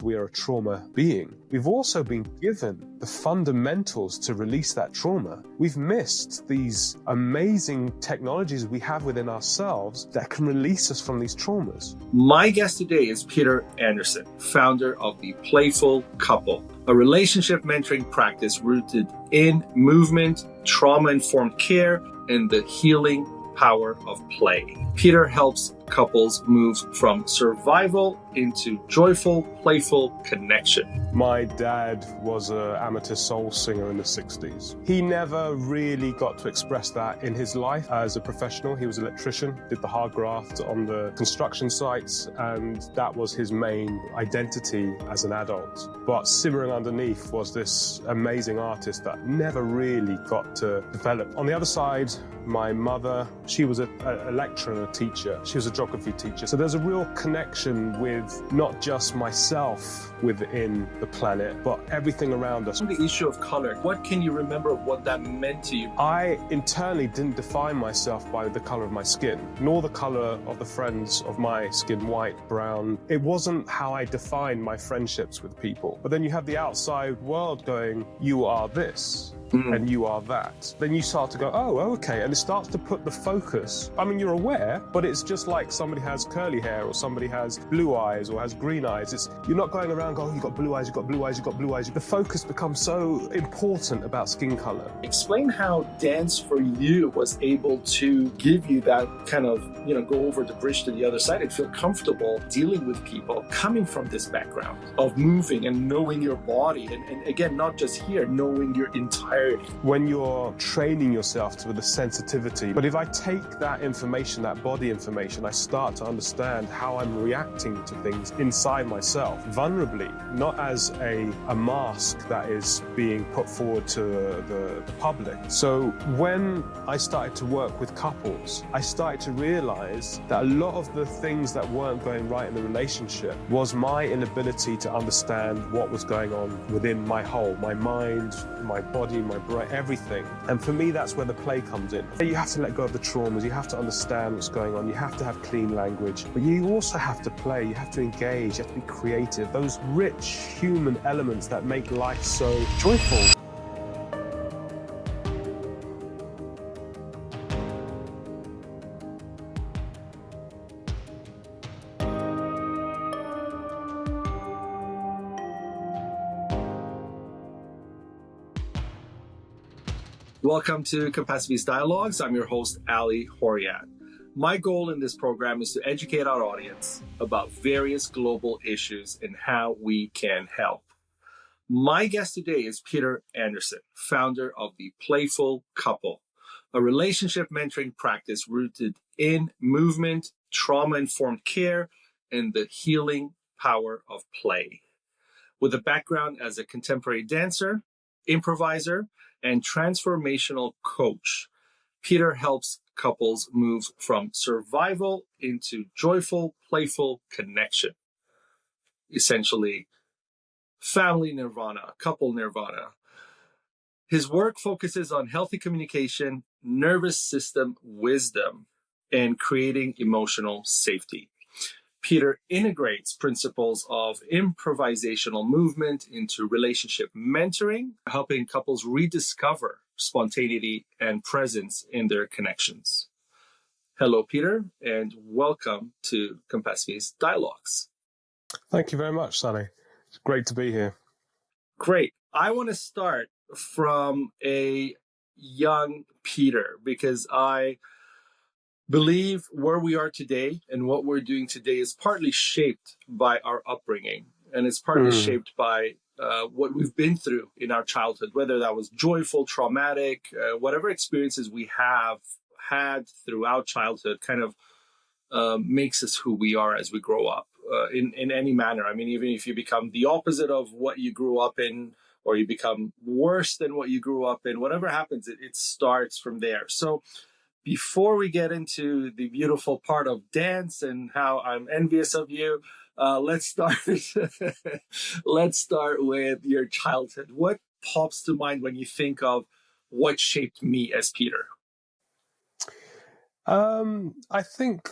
we are a trauma being. We've also been given the fundamentals to release that trauma. We've missed these amazing technologies we have within ourselves that can release us from these traumas. My guest today is Peter Andersen, founder of the Playful Couple, a relationship mentoring practice rooted in movement, trauma-informed care, and the healing power of play. Peter helps couples move from survival into joyful, playful connection. My dad was an amateur soul singer in the 60s. He never really got to express that in his life as a professional. He was an electrician, did the hard graft on the construction sites, and that was his main identity as an adult. But simmering underneath was this amazing artist that never really got to develop. On the other side, my mother, she was a lecturer and a teacher. She was a geography teacher. So there's a real connection with not just myself within the planet, but everything around us. On the issue of color, what can you remember of what that meant to you? I internally didn't define myself by the color of my skin, nor the color of the friends of my skin, white, brown. It wasn't how I defined my friendships with people. But then you have the outside world going, you are this. And you are that. Then you start to go, oh, okay. And it starts to put the focus. I mean, you're aware, but it's just like somebody has curly hair or somebody has blue eyes or has green eyes. You're not going around going, oh, you've got blue eyes, you've got blue eyes, you've got blue eyes. The focus becomes so important about skin color. Explain how dance for you was able to give you that kind of, go over the bridge to the other side and feel comfortable dealing with people coming from this background of moving and knowing your body. And again, not just here, knowing your entire. When you're training yourself with a sensitivity, but if I take that information, that body information, I start to understand how I'm reacting to things inside myself, vulnerably, not as a mask that is being put forward to the public. So when I started to work with couples, I started to realize that a lot of the things that weren't going right in the relationship was my inability to understand what was going on within my whole, my mind, my body, my brain, everything. And for me, that's where the play comes in. You have to let go of the traumas. You have to understand what's going on. You have to have clean language. But you also have to play. You have to engage. You have to be creative. Those rich human elements that make life so joyful. Welcome to Compassiviste Dialogues. I'm your host, Ali Horiat. My goal in this program is to educate our audience about various global issues and how we can help. My guest today is Peter Andersen, founder of the Playful Couple, a relationship mentoring practice rooted in movement, trauma-informed care, and the healing power of play. With a background as a contemporary dancer, improviser, and transformational coach, Peter helps couples move from survival into joyful, playful connection. Essentially, family nirvana, couple nirvana. His work focuses on healthy communication, nervous system wisdom, and creating emotional safety. Peter integrates principles of improvisational movement into relationship mentoring, helping couples rediscover spontaneity and presence in their connections. Hello, Peter, and welcome to Compassiviste Dialogues. Thank you very much, Sonny. It's great to be here. Great. I want to start from a young Peter because I believe where we are today and what we're doing today is partly shaped by our upbringing, and it's partly shaped by what we've been through in our childhood, whether that was joyful, traumatic, whatever experiences we have had throughout childhood kind of makes us who we are as we grow up in any manner. I mean, even if you become the opposite of what you grew up in, or you become worse than what you grew up in, whatever happens, it starts from there. So before we get into the beautiful part of dance and how I'm envious of you, let's start. Let's start with your childhood. What pops to mind when you think of what shaped me as Peter? I think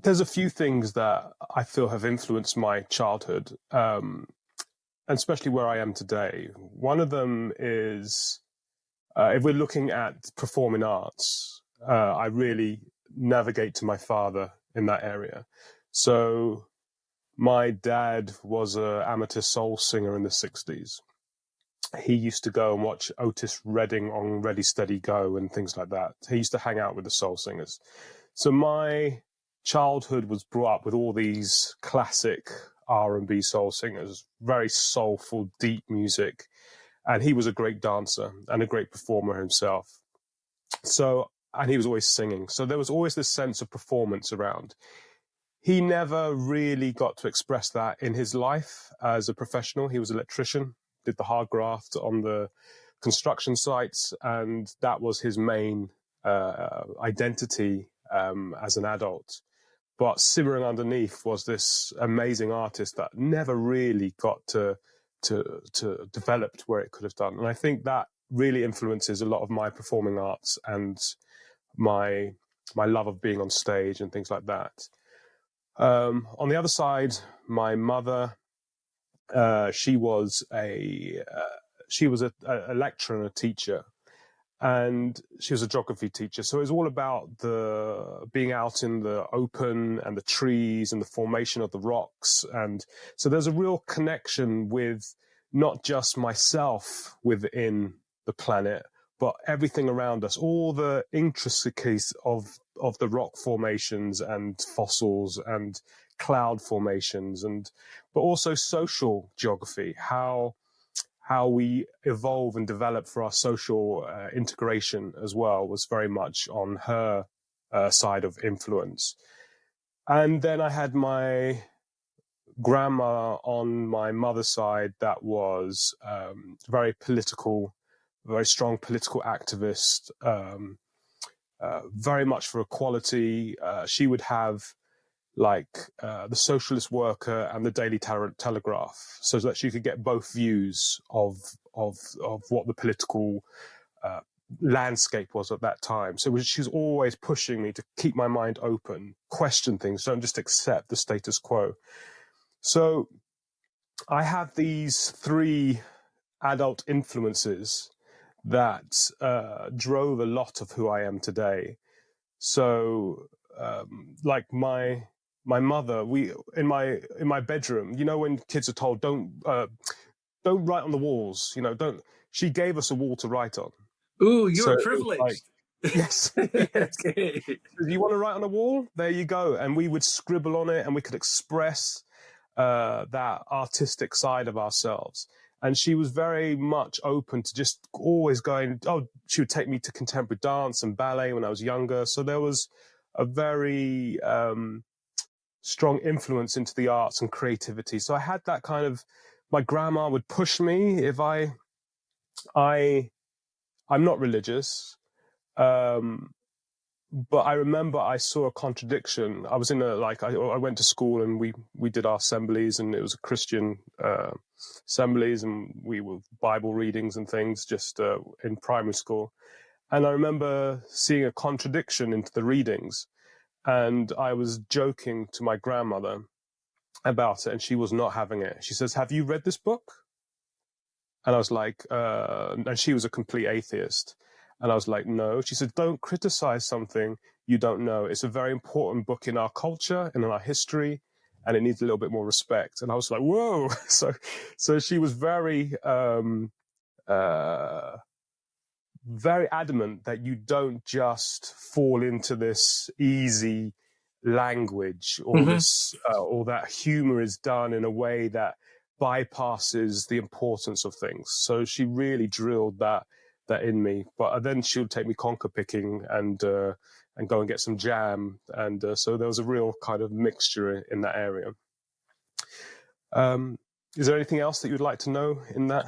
there's a few things that I feel have influenced my childhood, and especially where I am today. One of them is, if we're looking at performing arts, I really navigate to my father in that area. So my dad was an amateur soul singer in the 60s. He used to go and watch Otis Redding on Ready, Steady, Go and things like that. He used to hang out with the soul singers. So my childhood was brought up with all these classic R&B soul singers, very soulful, deep music. And he was a great dancer and a great performer himself. So, and he was always singing. So there was always this sense of performance around. He never really got to express that in his life as a professional. He was an electrician, did the hard graft on the construction sites, and that was his main identity as an adult. But simmering underneath was this amazing artist that never really got to develop where it could have done. And I think that really influences a lot of my performing arts and my love of being on stage and things like that. On the other side, my mother, she was a lecturer and a teacher, and she was a geography teacher. So it was all about the being out in the open and the trees and the formation of the rocks. And so there's a real connection with not just myself within the planet, but everything around us, all the intricacies of the rock formations and fossils and cloud formations, but also social geography, how we evolve and develop for our social integration as well was very much on her side of influence. And then I had my grandma on my mother's side that was very political, very strong political activist, very much for equality. She would have the Socialist Worker and the Daily Telegraph, so that she could get both views of what the political landscape was at that time. So she was always pushing me to keep my mind open, question things, don't just accept the status quo. So I have these three adult influences that drove a lot of who I am today. So like my mother, in my bedroom, you know, when kids are told don't write on the walls, you know, she gave us a wall to write on. Ooh, you So were it was privileged. yes, yes. Okay. Do you want to write on a wall? There you go. And we would scribble on it, and we could express that artistic side of ourselves. And she was very much open to just always going, she would take me to contemporary dance and ballet when I was younger. So there was a very strong influence into the arts and creativity. So I had that kind of, my grandma would push me if I'm not religious. But I remember I saw a contradiction. I was in I went to school and we did our assemblies, and it was a Christian assemblies, and we were Bible readings and things just in primary school. And I remember seeing a contradiction into the readings, and I was joking to my grandmother about it, and she was not having it. She says, "Have you read this book?" And I was like, and she was a complete atheist. And I was like, no. She said, don't criticize something you don't know. It's a very important book in our culture and in our history, and it needs a little bit more respect. And I was like, whoa. So she was very, very adamant that you don't just fall into this easy language or this, or that humor is done in a way that bypasses the importance of things. So she really drilled that in me. But then she would take me conker picking and go and get some jam, and so there was a real kind of mixture in that area. Is there anything else that you'd like to know in that?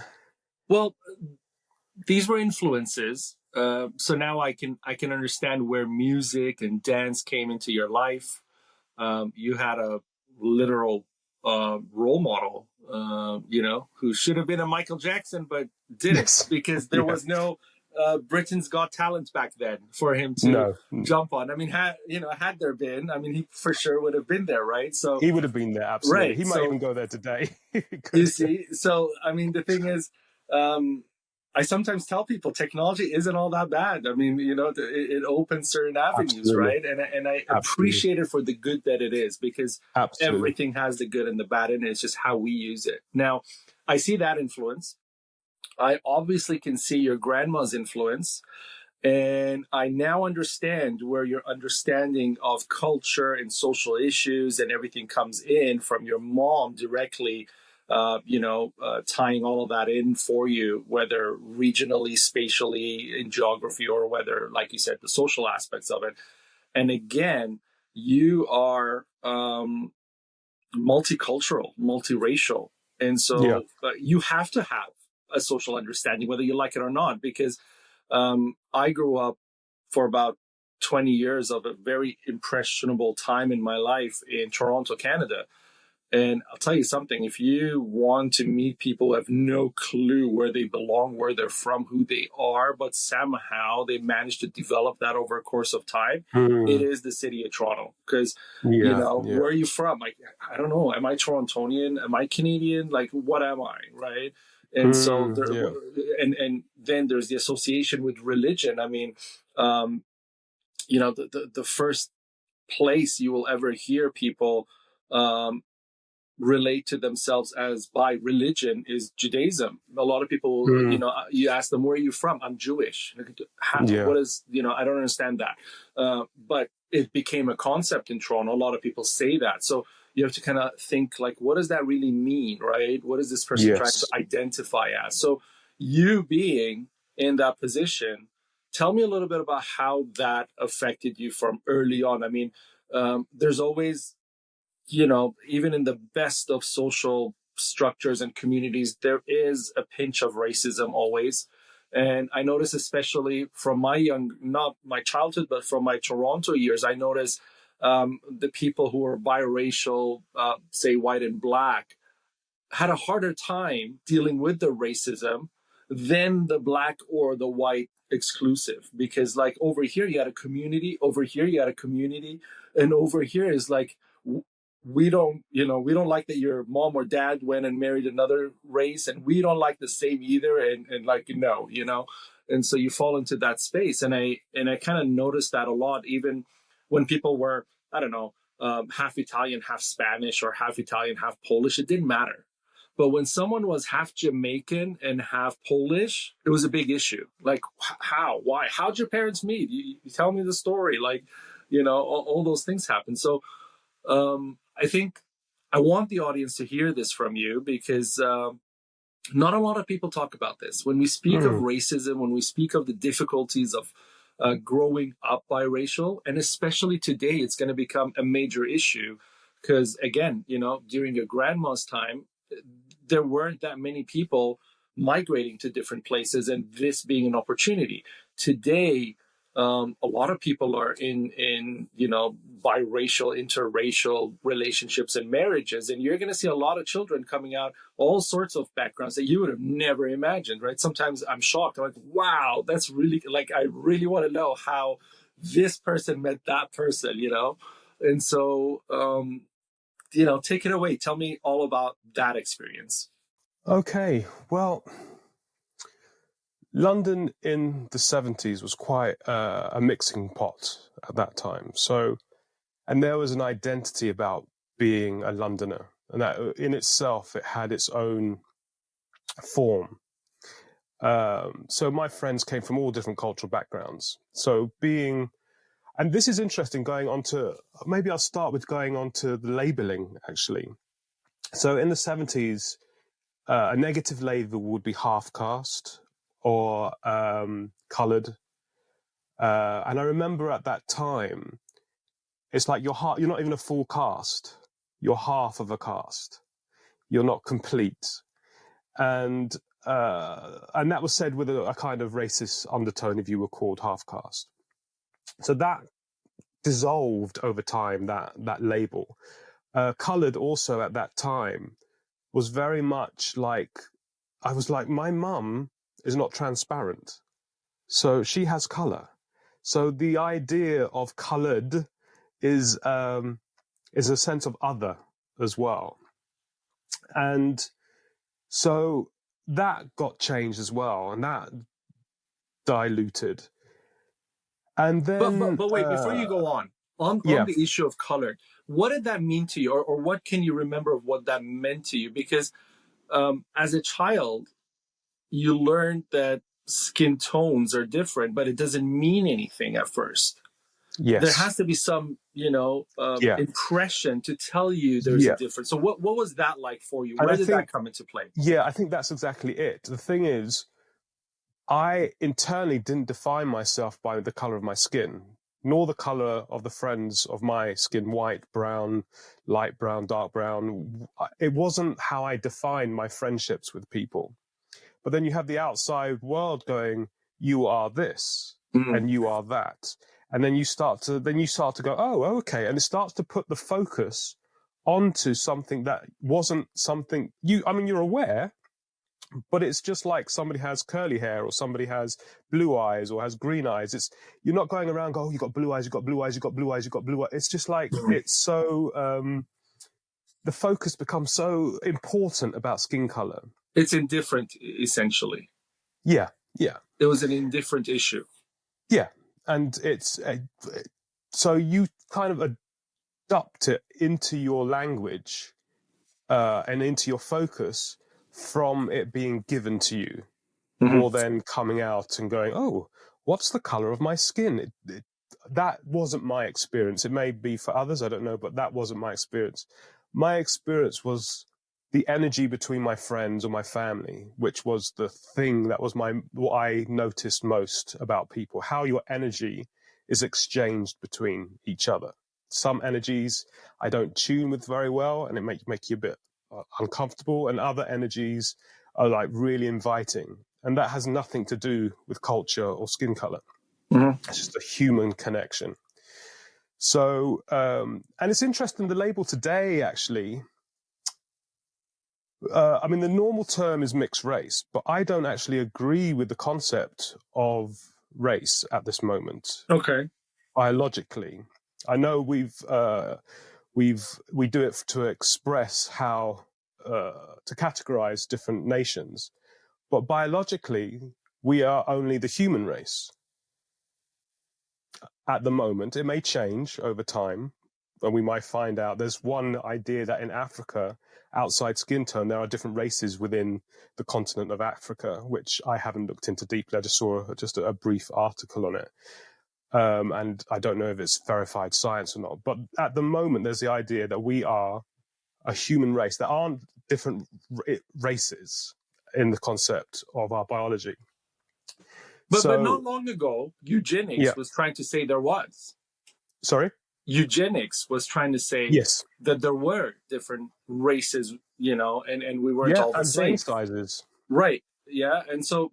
Well, these were influences. So now I can understand where music and dance came into your life. You had a literal role model, who should have been a Michael Jackson, but didn't, Yes. because there was no Britain's Got Talent back then for him to No, jump on. I mean, had there been, I mean, he for sure would have been there, right? So, he would have been there, absolutely. right. He might So even go there today. you see, so I mean, the thing is, I sometimes tell people technology isn't all that bad. I mean, it opens certain avenues, Absolutely. right? And I Absolutely. appreciate it for the good that it is, because Absolutely. everything has the good and the bad in it. It's just how we use it. Now, I see that influence. I obviously can see your grandma's influence. And I now understand where your understanding of culture and social issues and everything comes in from your mom directly, tying all of that in for you, whether regionally, spatially, in geography, or whether, like you said, the social aspects of it. And again, you are multicultural, multiracial. And Yeah. so you have to have a social understanding, whether you like it or not, because I grew up for about 20 years of a very impressionable time in my life in Toronto, Canada. And I'll tell you something, if you want to meet people who have no clue where they belong, where they're from, who they are, but somehow they managed to develop that over a course of time, it is the city of Toronto. Because, Yeah. where are you from? Like, I don't know. Am I Torontonian? Am I Canadian? Like, what am I? Right. And so there, Yeah. and then there's the association with religion. I mean, the first place you will ever hear people um, relate to themselves as by religion is Judaism. A lot of people, you ask them, where are you from? I'm Jewish. Yeah. What is, I don't understand that. But it became a concept in Toronto. A lot of people say that. So you have to kind of think, like, what does that really mean, right? What is this person trying Yes. to identify as? So you being in that position, tell me a little bit about how that affected you from early on. I mean, there's always, even in the best of social structures and communities, there is a pinch of racism always. And I notice, especially from not my childhood, but from my Toronto years, I notice the people who are biracial, say white and black, had a harder time dealing with the racism than the black or the white exclusive. Because, like, over here you had a community, over here you had a community, and over here is like, we don't like that your mom or dad went and married another race, and we don't like the same either, and like, and so you fall into that space. And I kind of noticed that a lot, even when people were, I don't know, half Italian, half Spanish, or half Italian, half Polish. It didn't matter. But when someone was half Jamaican and half Polish, it was a big issue. Like, how? Why? How'd your parents meet? You tell me the story. Like, all those things happen. So I think I want the audience to hear this from you, because not a lot of people talk about this. When we speak of racism, when we speak of the difficulties of growing up biracial, and especially today, it's going to become a major issue. Because again, during your grandma's time, there weren't that many people migrating to different places, and this being an opportunity. Today, a lot of people are in biracial, interracial relationships and marriages, and you're going to see a lot of children coming out, all sorts of backgrounds that you would have never imagined, right? Sometimes I'm shocked. I'm like, wow, that's really, like, I really want to know how this person met that person, And so, take it away. Tell me all about that experience. Okay. Well, London in the 70s was quite a mixing pot at that time. So, and there was an identity about being a Londoner, and that in itself, it had its own form. So my friends came from all different cultural backgrounds. So and this is interesting, maybe I'll start with going on to the labeling, actually. So in the 70s, a negative label would be half caste or colored. And I remember at that time, it's like you're not even a full caste. You're half of a caste. You're not complete. And that was said with a kind of racist undertone if you were called half caste. So that dissolved over time, that label. Colored also at that time was very much like, I was like, my mum is not transparent. So she has color. So the idea of colored is a sense of other as well. And so that got changed as well, and that diluted. And then, But wait, before you go on yeah, the issue of color, what did that mean to you, or what can you remember of what that meant to you? Because as a child, you learned that skin tones are different, but it doesn't mean anything at first. There yes, has to be some, yeah, impression to tell you there's a yeah. difference. So what was that like for you? And Where I did that think, come into play? yeah, I think that's exactly it. The thing is, I internally didn't define myself by the color of my skin, nor the color of the friends of my skin, white, brown, light brown, dark brown. It wasn't how I defined my friendships with people. But then you have the outside world going, you are this Mm. and you are that. And then you start to go, oh, okay. And it starts to put the focus onto something that wasn't something you're aware, but it's just like somebody has curly hair or somebody has blue eyes or has green eyes. You're not going around going, oh, you got blue eyes, you got blue eyes, you got blue eyes, you got blue eyes. It's just like, it's so, the focus becomes so important about skin color. It's indifferent, essentially. Yeah, yeah. It was an indifferent issue. Yeah, and so you kind of adopt it into your language and into your focus from it being given to you, more than coming out and going, oh, what's the color of my skin? That wasn't my experience. It may be for others, I don't know, but that wasn't my experience. My experience was the energy between my friends or my family, which was the thing that was what I noticed most about people, how your energy is exchanged between each other. Some energies I don't tune with very well, and it make you a bit uncomfortable, and other energies are like really inviting. And that has nothing to do with culture or skin color. Mm-hmm. It's just a human connection. So, and it's interesting, the label today, actually, the normal term is mixed race, but I don't actually agree with the concept of race at this moment. Okay. Biologically, I know we do it to express how to categorize different nations, but biologically, we are only the human race. At the moment, it may change over time, and we might find out. There's one idea that in Africa, outside skin tone, there are different races within the continent of Africa, which I haven't looked into deeply. I just saw a brief article on it. And I don't know if it's verified science or not. But at the moment, there's the idea that we are a human race. There aren't different races in the concept of our biology. But not long ago, eugenics Yeah. was trying to say there was. Sorry? Eugenics was trying to say Yes. that there were different races, and we weren't all the and same. brain sizes. Right. Yeah. And so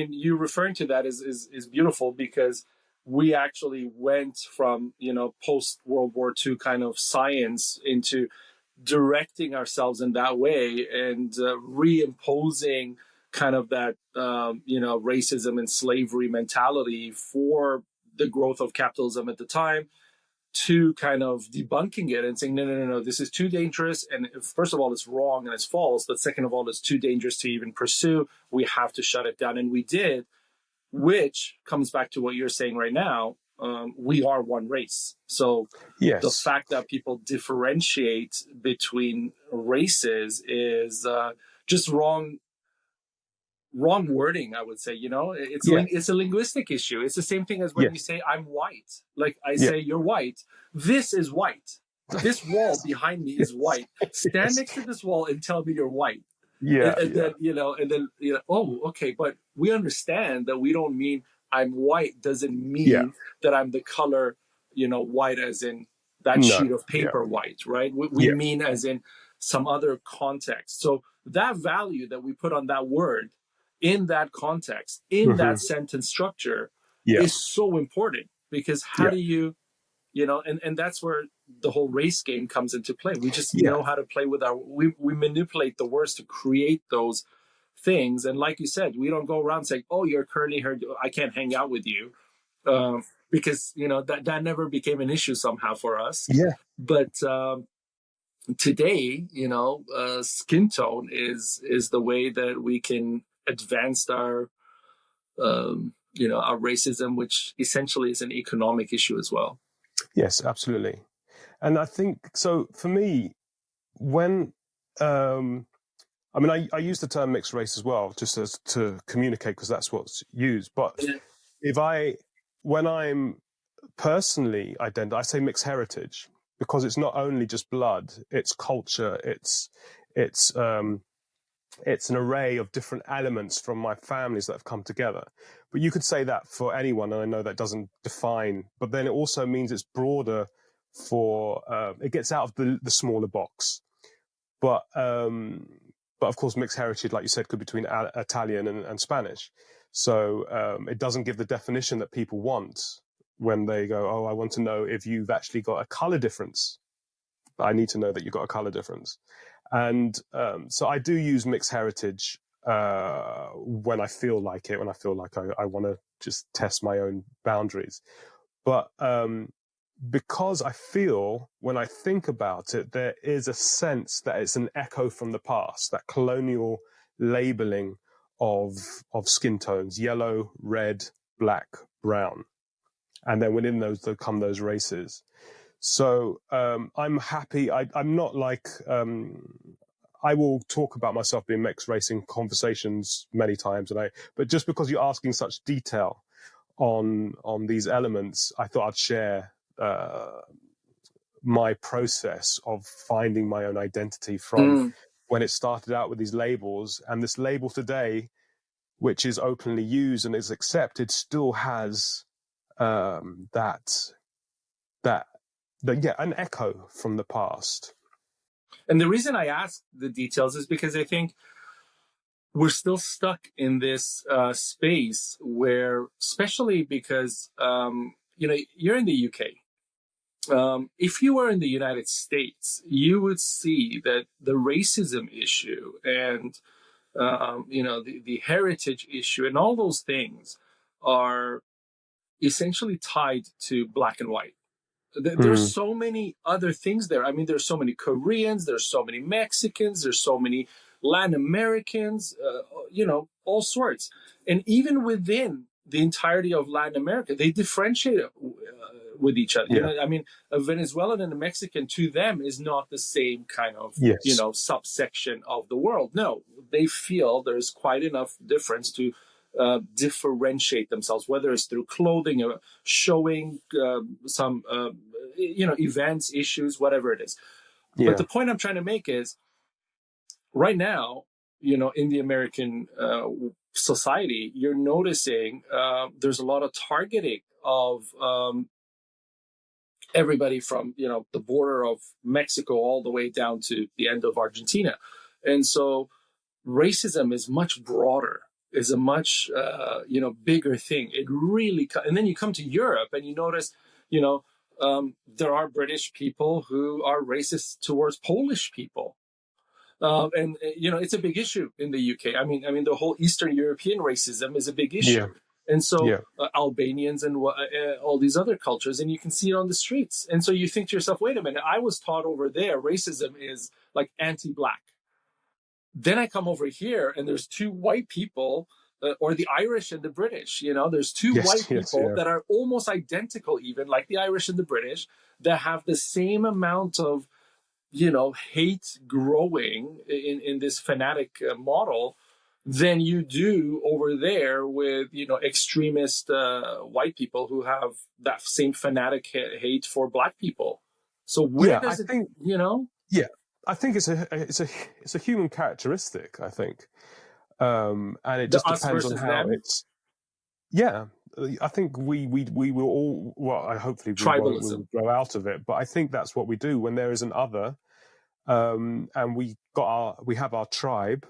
you referring to that is beautiful, because we actually went from, post World War II kind of science into directing ourselves in that way, and reimposing kind of that, racism and slavery mentality for the growth of capitalism at the time, to kind of debunking it and saying, no, this is too dangerous. And first of all, it's wrong and it's false. But second of all, it's too dangerous to even pursue. We have to shut it down. And we did, which comes back to what you're saying right now. We are one race. So Yes. the fact that people differentiate between races is just wrong wording, I would say. It's a linguistic issue. It's the same thing as when you say I'm white. Like I say you're white. This is white. This wall behind me is white. Stand next to this wall and tell me you're white. Then oh, okay, but we understand that we don't mean I'm white doesn't mean that I'm the color, white as in that sheet of paper white, right? We mean as in some other context. So that value that we put on that word in that context, in that sentence structure, is so important, because how do you, and that's where the whole race game comes into play. We just know how to play with we manipulate the words to create those things. And like you said, we don't go around saying, "Oh, you're curly haired, I can't hang out with you," because that never became an issue somehow for us. Yeah. But today, skin tone is the way that we can advance our racism, which essentially is an economic issue as well. Yes, absolutely. And I think so. For me, when I use the term mixed race as well, just as to communicate, because that's what's used. But when I'm personally I say mixed heritage, because it's not only just blood, it's culture, it's an array of different elements from my families that have come together. But you could say that for anyone, and I know that doesn't define, but then it also means it's broader for, it gets out of the smaller box. But of course, mixed heritage, like you said, could be between Italian and Spanish. So it doesn't give the definition that people want when they go, "Oh, I want to know if you've actually got a color difference." I need to know that you've got a color difference. And so I do use mixed heritage when I feel like it, when I feel like I want to just test my own boundaries. But because I feel, when I think about it, there is a sense that it's an echo from the past, that colonial labeling of skin tones: yellow, red, black, brown. And then within those, there come those races. So I'm happy. I'm not like, I will talk about myself being mixed race in conversations many times, but just because you're asking such detail on these elements, I thought I'd share my process of finding my own identity from when it started out with these labels. And this label today, which is openly used and is accepted, still has an echo from the past. And the reason I ask the details is because I think we're still stuck in this space where, especially because, you're in the UK. If you were in the United States, you would see that the racism issue and, the heritage issue and all those things are essentially tied to black and white. There's so many other things there. I mean, there's so many Koreans, there's so many Mexicans, there's so many Latin Americans, all sorts. And even within the entirety of Latin America, they differentiate with each other. Yeah. I mean, a Venezuelan and a Mexican to them is not the same kind of, Yes. subsection of the world. No, they feel there's quite enough difference to differentiate themselves, whether it's through clothing or showing some, events, issues, whatever it is. Yeah. But the point I'm trying to make is, right now, in the American society, you're noticing there's a lot of targeting of everybody from, the border of Mexico all the way down to the end of Argentina. And so racism is much broader, is a much, bigger thing. It really, and then you come to Europe and you notice, there are British people who are racist towards Polish people. And it's a big issue in the UK. I mean, the whole Eastern European racism is a big issue. Yeah. And so Yeah. Albanians and all these other cultures, and you can see it on the streets. And so you think to yourself, wait a minute, I was taught over there racism is like anti-black. Then I come over here and there's two white people, or the Irish and the British, there's two white people that are almost identical, even like the Irish and the British, that have the same amount of, hate growing in this fanatic model than you do over there with, extremist white people who have that same fanatic hate for black people. So where does it, Yeah, I think it's a human characteristic, I think. And it just depends on how them? it's. Yeah, I think we will all. Well, I hopefully we'll grow out of it, but I think that's what we do when there is an other, and we have our tribe.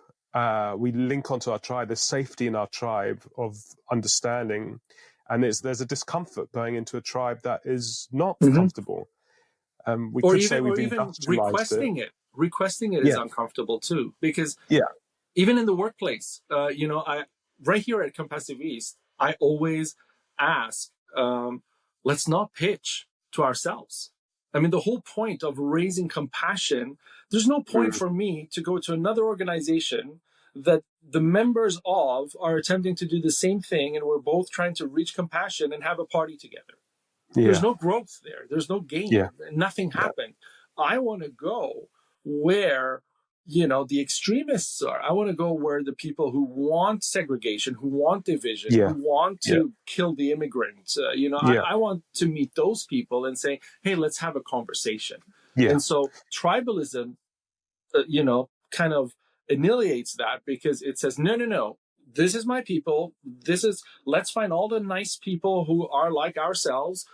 We link onto our tribe. There's safety in our tribe of understanding, and there's a discomfort going into a tribe that is not comfortable. We've even industrialized requesting it. Requesting it is uncomfortable too, because even in the workplace, right here at Compassiviste, I always ask, let's not pitch to ourselves. I mean, the whole point of raising compassion, there's no point Mm. for me to go to another organization that the members of are attempting to do the same thing, and we're both trying to reach compassion and have a party together. There's Yeah, no growth there. There's no gain. yeah, Nothing yeah, happened. I want to go where, the extremists are. I want to go where the people who want segregation, who want division, who yeah, want yeah, to kill the immigrants, yeah, I want to meet those people and say, hey, let's have a conversation. yeah, And so tribalism, kind of annihilates that because it says, no, no, no, this is my people. Let's find all the nice people who are like ourselves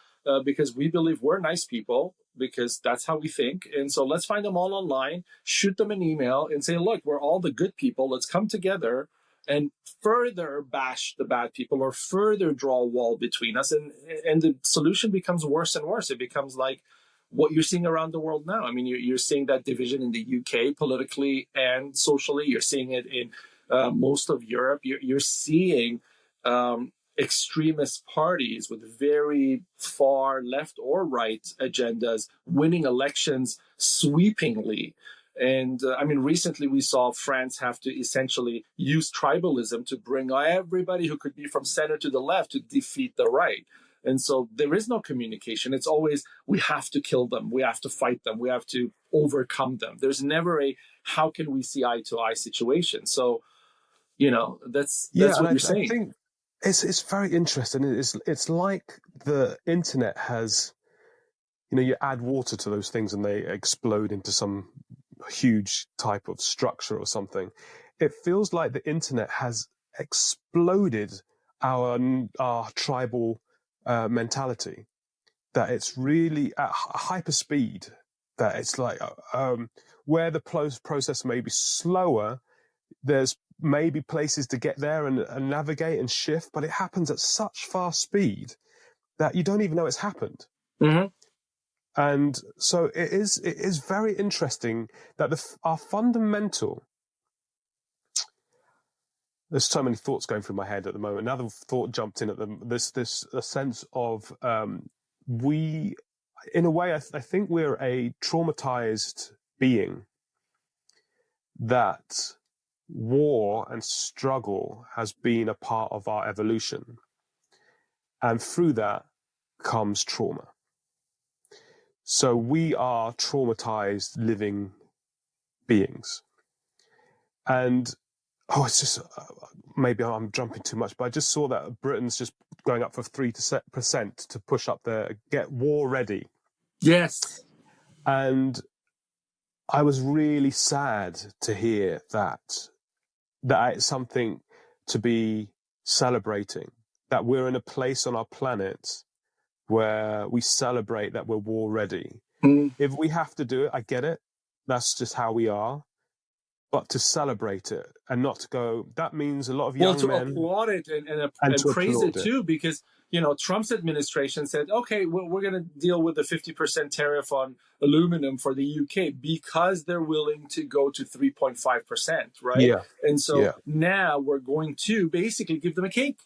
because we believe we're nice people because that's how we think. And so let's find them all online, shoot them an email and say, look, we're all the good people. Let's come together and further bash the bad people or further draw a wall between us. And the solution becomes worse and worse. It becomes like what you're seeing around the world now. I mean, you're seeing that division in the UK politically and socially. You're seeing it in most of Europe. You're seeing extremist parties with very far left or right agendas winning elections sweepingly. And I mean, recently we saw France have to essentially use tribalism to bring everybody who could be from center to the left to defeat the right. And so there is no communication. It's always, we have to kill them. We have to fight them. We have to overcome them. There's never a, how can we see eye to eye situation? So, that's yeah. And what you're I saying. think it's very interesting. It's like the internet has, you add water to those things and they explode into some huge type of structure or something. It feels like the internet has exploded our tribal mentality. That it's really at hyper speed. That it's like where the process may be slower, there's maybe places to get there and navigate and shift, but it happens at such fast speed that you don't even know it's happened. Mm-hmm. And so it is very interesting that our fundamental. There's so many thoughts going through my head at the moment. Another thought jumped in at this a sense of we, in a way, I think we're a traumatized being that war and struggle has been a part of our evolution. And through that comes trauma. So we are traumatized living beings. And, it's just, maybe I'm jumping too much, but I just saw that Britain's just going up for 3% to push up get war ready. Yes. And I was really sad to hear that it's something to be celebrating, that we're in a place on our planet where we celebrate that we're war ready. Mm. If we have to do it, I get it. That's just how we are. But to celebrate it and not to go, that means a lot of young men. Applaud it and to praise it applaud too, because Trump's administration said, okay, we're going to deal with the 50% tariff on aluminum for the UK because they're willing to go to 3.5%, right? Yeah. And so Yeah. now we're going to basically give them a cake.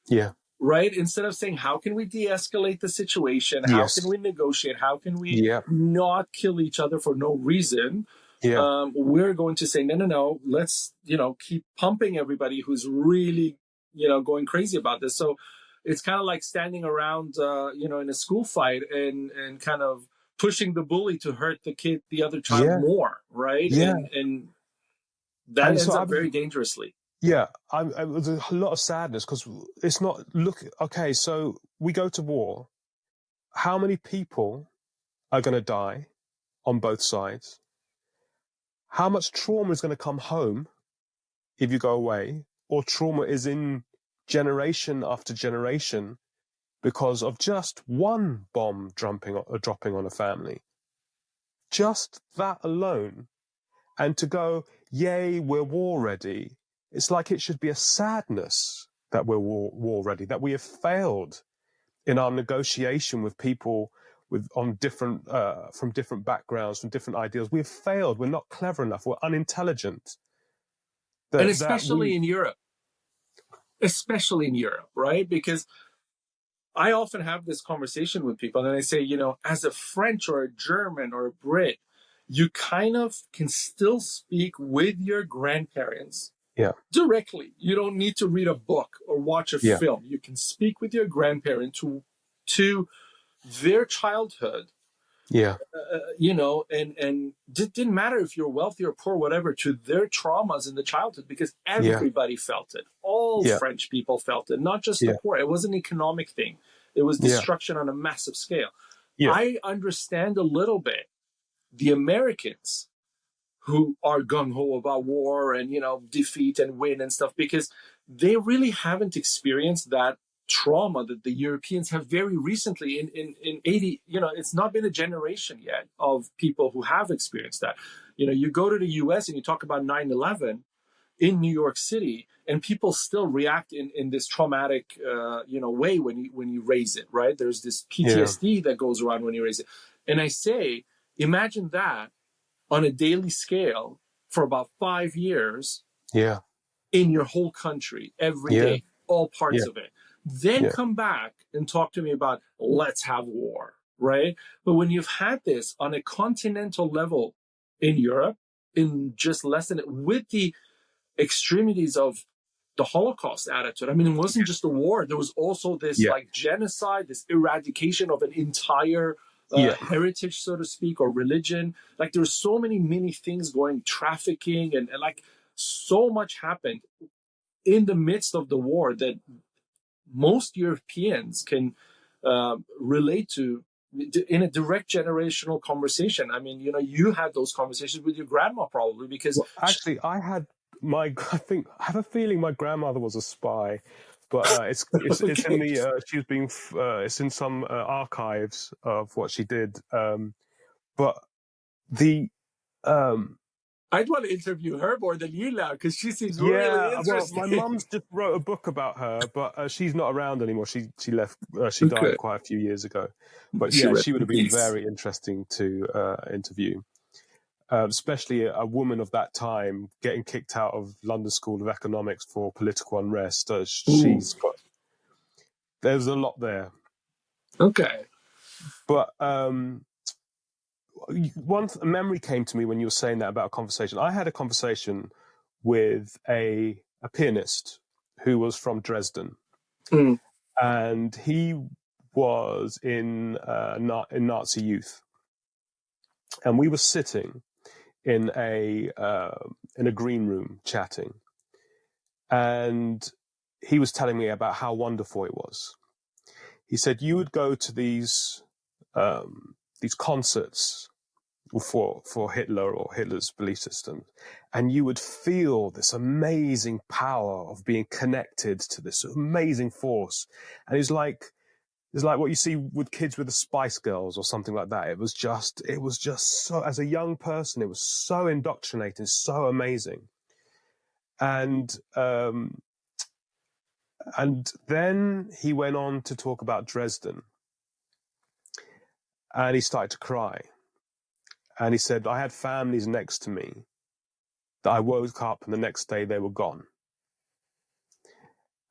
Yeah. Right? Instead of saying, how can we de-escalate the situation? How Yes. can we negotiate? How can we Yeah. not kill each other for no reason? Yeah. We're going to say, no, let's, keep pumping everybody who's really, going crazy about this. So it's kind of like standing around, in a school fight and kind of pushing the bully to hurt the other child Yeah. more, right? Yeah. And that And ends so up very dangerously. Yeah, it was a lot of sadness because it's not, okay, so we go to war. How many people are going to die on both sides? How much trauma is going to come home if you go away? Or trauma is in generation after generation because of just one bomb dropping on a family? Just that alone. And to go, yay, we're war ready. It's like it should be a sadness that we're war ready, that we have failed in our negotiation with people from different backgrounds, from different ideals. We have failed. We're not clever enough. We're unintelligent. And that especially we, in Europe, right? Because I often have this conversation with people and I say, as a French or a German or a Brit, you kind of can still speak with your grandparents yeah, directly. You don't need to read a book or watch a yeah, film. You can speak with your grandparent to their childhood, yeah, and it didn't matter if you're wealthy or poor, whatever, to their traumas in the childhood, because yeah, everybody felt it. All yeah, French people felt it, not just the yeah, poor. It was an economic thing. It was yeah, destruction on a massive scale. yeah, I understand a little bit the Americans who are gung ho about war and defeat and win and stuff, because they really haven't experienced that trauma that the Europeans have very recently in 80. It's not been a generation yet of people who have experienced that. You go to the US and you talk about 9/11 in New York City, and people still react in this traumatic way when you raise it, right? There's this yeah, PTSD that goes around when you raise it. And I say, imagine that on a daily scale for about 5 years yeah, in your whole country, every yeah, day, all parts yeah, of it. Then yeah, come back and talk to me about let's have war, right? But when you've had this on a continental level in Europe, in just less than, with the extremities of the Holocaust attitude. I mean, it wasn't just a war. There was also this yeah, like genocide, this eradication of an entire yeah, heritage, so to speak, or religion. Like there's so many things going, trafficking, and like so much happened in the midst of the war that most Europeans can relate to in a direct generational conversation. I mean, you had those conversations with your grandma probably because Well, actually, I have a feeling my grandmother was a spy, but it's in okay. the it's in some archives of what she did. But the um, I'd want to interview her more than you now because she seems really yeah, well, interesting. my mum's just wrote a book about her, but she's not around anymore. She left. She Okay. died quite a few years ago. But She yeah, rest she would in have been peace. very interesting to interview. Especially a woman of that time getting kicked out of London School of Economics for political unrest. Ooh. There's a lot there. Okay. But one memory came to me when you were saying that about a conversation. I had a conversation with a pianist who was from Dresden, Mm. and he was in Nazi youth, and we were sitting in a green room chatting, and he was telling me about how wonderful it was. He said you would go to these concerts for Hitler or Hitler's belief system, and you would feel this amazing power of being connected to this amazing force. And it's like what you see with kids with the Spice Girls or something like that. It was just so, as a young person, it was so indoctrinating, so amazing. And then he went on to talk about Dresden, and he started to cry. And he said, I had families next to me that I woke up and the next day they were gone.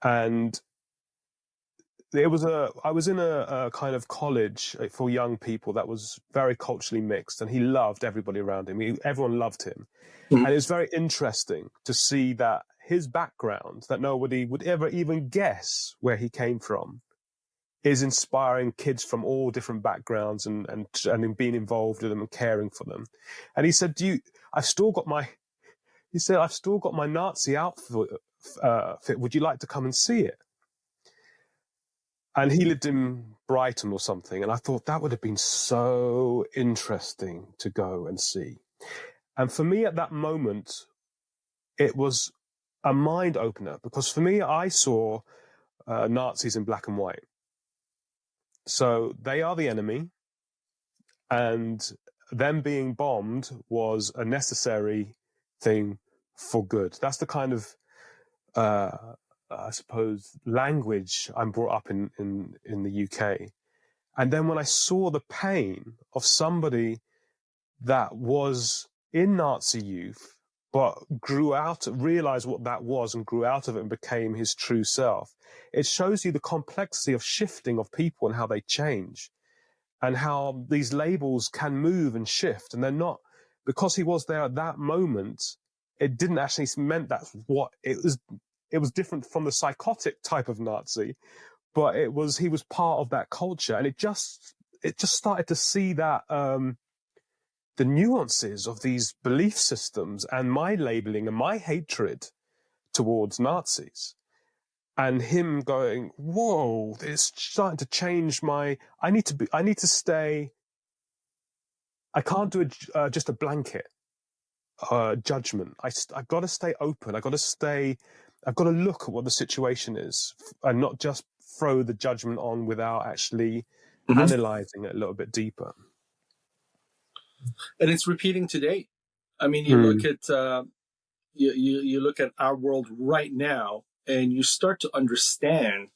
And I was in a kind of college for young people that was very culturally mixed, and he loved everybody around him. Everyone loved him. Mm. And it was very interesting to see that his background, that nobody would ever even guess where he came from, is inspiring kids from all different backgrounds and being involved with them and caring for them. And he said, I've still got my Nazi outfit. Would you like to come and see it? And he lived in Brighton or something. And I thought that would have been so interesting to go and see. And for me at that moment, it was a mind opener, because for me, I saw Nazis in black and white. So they are the enemy, and them being bombed was a necessary thing for good. That's the kind of, I suppose, language I'm brought up in the UK. And then when I saw the pain of somebody that was in Nazi youth, but realized what that was and grew out of it and became his true self. It shows you the complexity of shifting of people and how they change and how these labels can move and shift. And they're not, because he was there at that moment, it didn't actually meant that's what it was. It was different from the psychotic type of Nazi, but he was part of that culture. And it just started to see that, the nuances of these belief systems and my labeling and my hatred towards Nazis, and him going, whoa, it's starting to change I need to stay, I can't do just a blanket judgment. I've got to stay open. I've got to look at what the situation is and not just throw the judgment on without actually analyzing it a little bit deeper. And it's repeating today. I mean, you look at you look at our world right now, and you start to understand.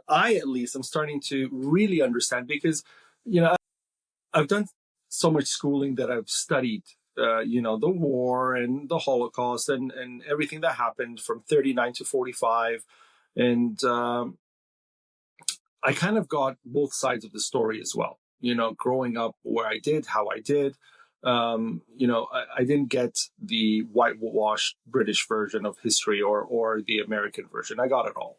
At least, I'm starting to really understand, because I've done so much schooling that I've studied, the war and the Holocaust and everything that happened from 39 to 45, and I kind of got both sides of the story as well. Growing up where I did, how I did. I didn't get the whitewashed British version of history or the American version. I got it all.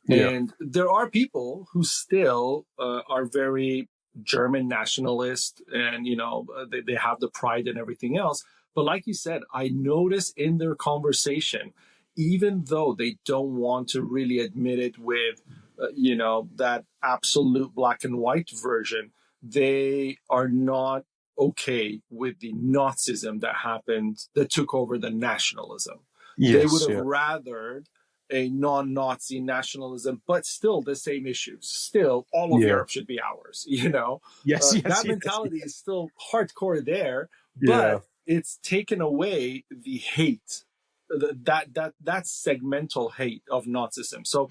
Yeah. And there are people who still are very German nationalist, and they have the pride and everything else. But like you said, I notice in their conversation, even though they don't want to really admit it with that absolute black and white version, they are not okay with the Nazism that took over the nationalism. They would have rathered a non-Nazi nationalism, but still the same issues. Still, all of Europe should be ours. That mentality is still hardcore there, but it's taken away the hate, that segmental hate of Nazism. So,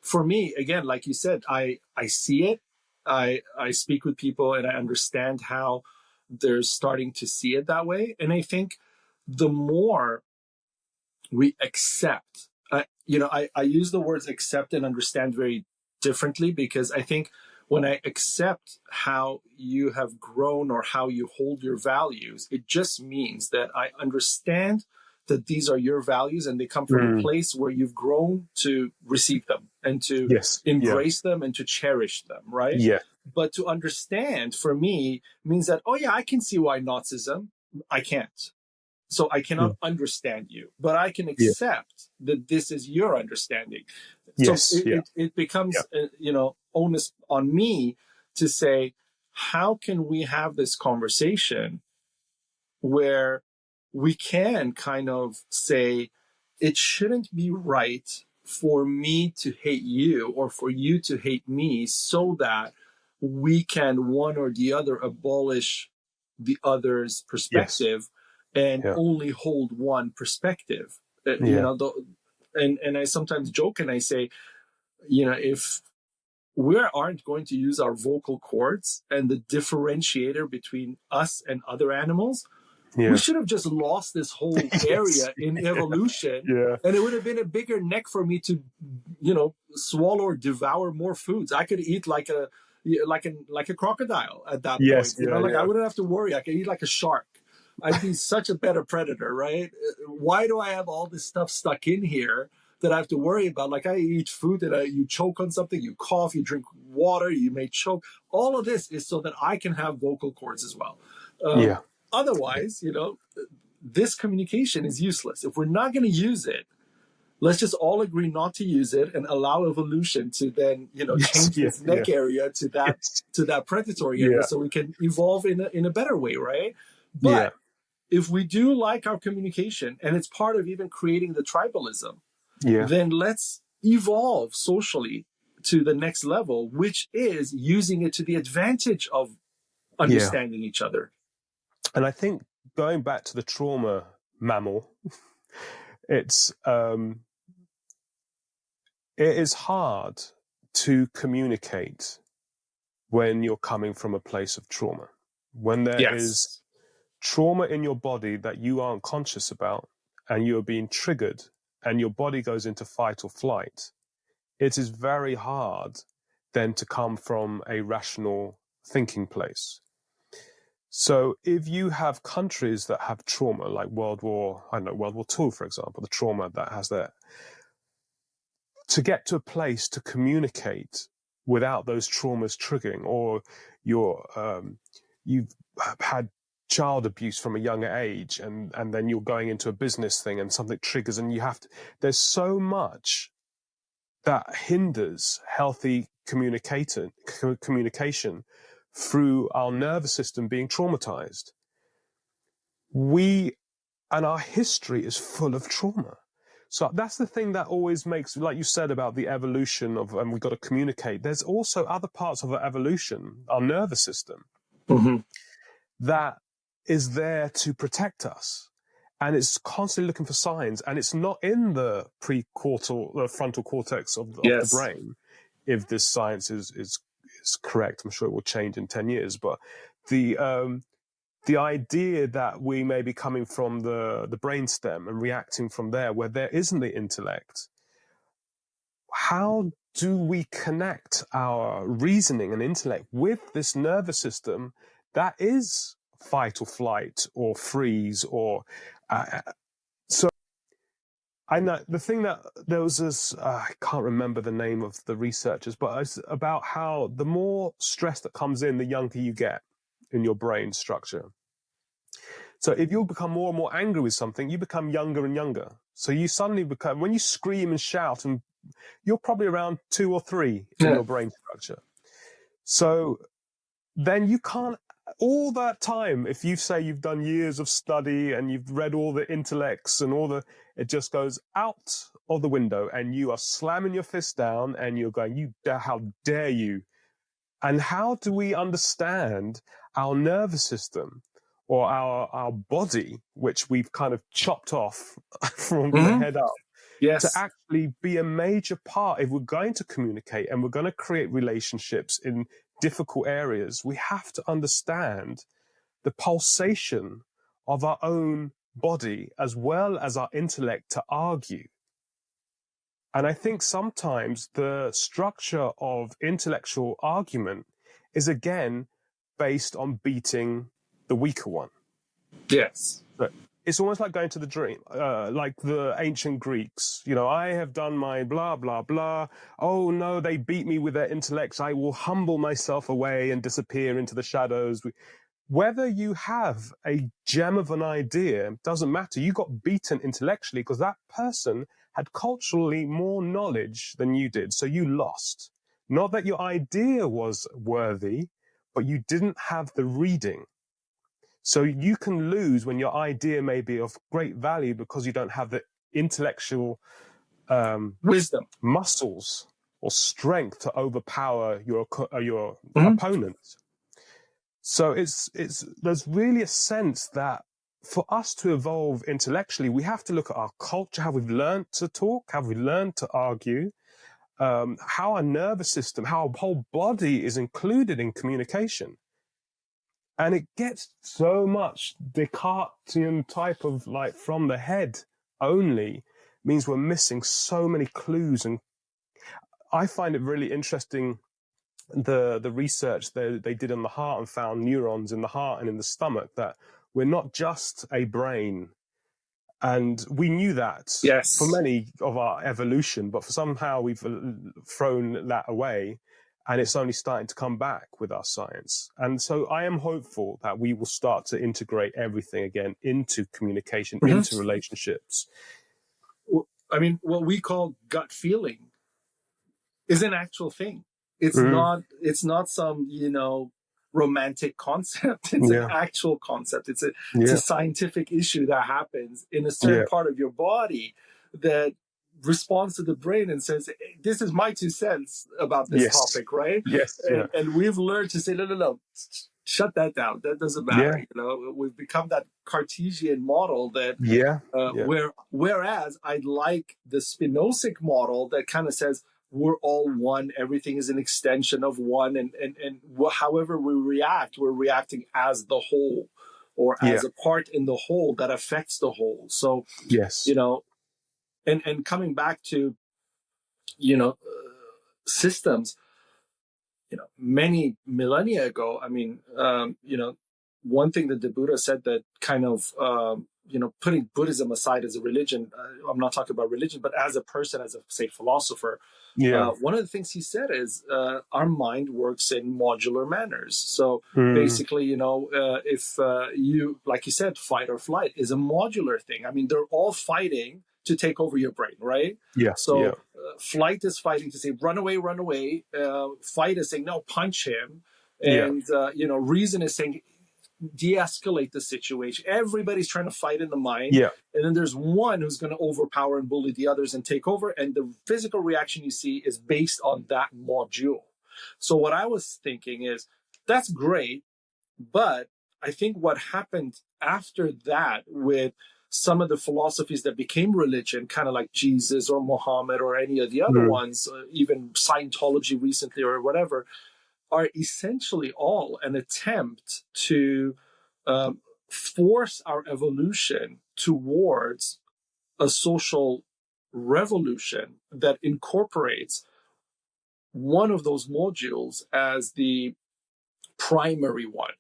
for me, again, like you said, I see it. I speak with people, and I understand how they're starting to see it that way. And I think the more we accept, I use the words accept and understand very differently, because I think when I accept how you have grown or how you hold your values, it just means that I understand that these are your values and they come from a place where you've grown to receive them and to embrace them and to cherish them, right? Yeah. But to understand, for me, means that, oh yeah, I can see why Nazism, I can't. So I cannot understand you, but I can accept that this is your understanding. So it becomes, onus on me to say, how can we have this conversation where we can kind of say, it shouldn't be right for me to hate you or for you to hate me, so that we can, one or the other, abolish the other's perspective and only hold one perspective. And I sometimes joke and I say, if we aren't going to use our vocal cords and the differentiator between us and other animals, we should have just lost this whole area in evolution. And it would have been a bigger neck for me to, swallow or devour more foods. I could eat like a crocodile at that point. I wouldn't have to worry. I could eat like a shark. I'd be such a better predator, right? Why do I have all this stuff stuck in here that I have to worry about? Like, I eat food that you choke on something, you cough, you drink water, you may choke. All of this is so that I can have vocal cords as well. Otherwise, this communication is useless. If we're not going to use it, let's just all agree not to use it and allow evolution to then, change this neck area to that predatory area, so we can evolve in a better way, right? But if we do like our communication, and it's part of even creating the tribalism, then let's evolve socially to the next level, which is using it to the advantage of understanding each other. And I think, going back to the trauma mammal, it is hard to communicate when you're coming from a place of trauma. When there is trauma in your body that you aren't conscious about, and you're being triggered and your body goes into fight or flight, it is very hard then to come from a rational thinking place. So if you have countries that have trauma, like World War II, for example, the trauma that has there, to get to a place to communicate without those traumas triggering, or you've had child abuse from a younger age, and then you're going into a business thing and something triggers, and there's so much that hinders healthy communication through our nervous system being traumatized. And our history is full of trauma. So that's the thing that always makes, like you said about the evolution of, and we've got to communicate, there's also other parts of our evolution, our nervous system, that is there to protect us. And it's constantly looking for signs, and it's not in the frontal cortex of the brain. If this science is correct, I'm sure it will change in 10 years. But the idea that we may be coming from the brainstem and reacting from there, where there isn't the intellect, how do we connect our reasoning and intellect with this nervous system that is fight or flight or freeze or so I know the thing that there was this I can't remember the name of the researchers, but it's about how the more stress that comes in, the younger you get in your brain structure. So if you become more and more angry with something, you become younger and younger. So you suddenly become, when you scream and shout, and you're probably around 2 or 3 in your brain structure. So then you can't, all that time, if you say you've done years of study and you've read all the intellects and it just goes out of the window, and you are slamming your fist down and you're going, how dare you? And how do we understand our nervous system or our body, which we've kind of chopped off from the head up, to actually be a major part? If we're going to communicate and we're going to create relationships in difficult areas, we have to understand the pulsation of our own body as well as our intellect to argue. And I think sometimes the structure of intellectual argument is again based on beating the weaker one. Yes. But it's almost like going to the dream, like the ancient Greeks. I have done my blah, blah, blah. Oh, no, they beat me with their intellects. I will humble myself away and disappear into the shadows. Whether you have a gem of an idea doesn't matter. You got beaten intellectually because that person had culturally more knowledge than you did. So you lost. Not that your idea was worthy, but you didn't have the reading. So you can lose when your idea may be of great value because you don't have the intellectual wisdom, muscles or strength to overpower your opponent. So there's really a sense that for us to evolve intellectually, we have to look at our culture, how we've learned to talk, how we've learned to argue, how our nervous system, how our whole body is included in communication. And it gets so much Descartesian type of like from the head only, means we're missing so many clues. And I find it really interesting, the research they did on the heart and found neurons in the heart and in the stomach, that we're not just a brain. And we knew that for many of our evolution, but for somehow we've thrown that away. And it's only starting to come back with our science. And so I am hopeful that we will start to integrate everything again into communication, into relationships. I mean, what we call gut feeling is an actual thing. It's not some, romantic concept. It's an actual concept. It's a scientific issue that happens in a certain part of your body that responds to the brain and says, hey, this is my 2 cents about this topic, right? Yes. And we've learned to say, no, shut that down. That doesn't matter. We've become that Cartesian model that, whereas I like the Spinozic model that kind of says, we're all one, everything is an extension of one, and however we react, we're reacting as the whole. or Yeah. as a part in the whole that affects the whole. So, Yes. you know, and coming back to, you know, systems, many millennia ago, I mean, one thing that the Buddha said that kind of, putting Buddhism aside as a religion, I'm not talking about religion, but as a person, as a, say, philosopher, Yeah. one of the things he said is our mind works in modular manners. So Mm. basically, if you, like you said, fight or flight is a modular thing. I mean, they're all fighting to take over your brain, right? Yes. Yeah. So flight is fighting to say run away, run away. Fight is saying no, punch him, Yeah. and reason is saying de-escalate the situation. Everybody's trying to fight in the mind, Yeah. and then there's one who's going to overpower and bully the others and take over, and the physical reaction you see is based on that module. So what I was thinking is that's great, but I think what happened after that with some of the philosophies that became religion, kind of like Jesus or Muhammad or any of the other Mm. ones, even Scientology recently or whatever, are essentially all an attempt to force our evolution towards a social revolution that incorporates one of those modules as the primary one.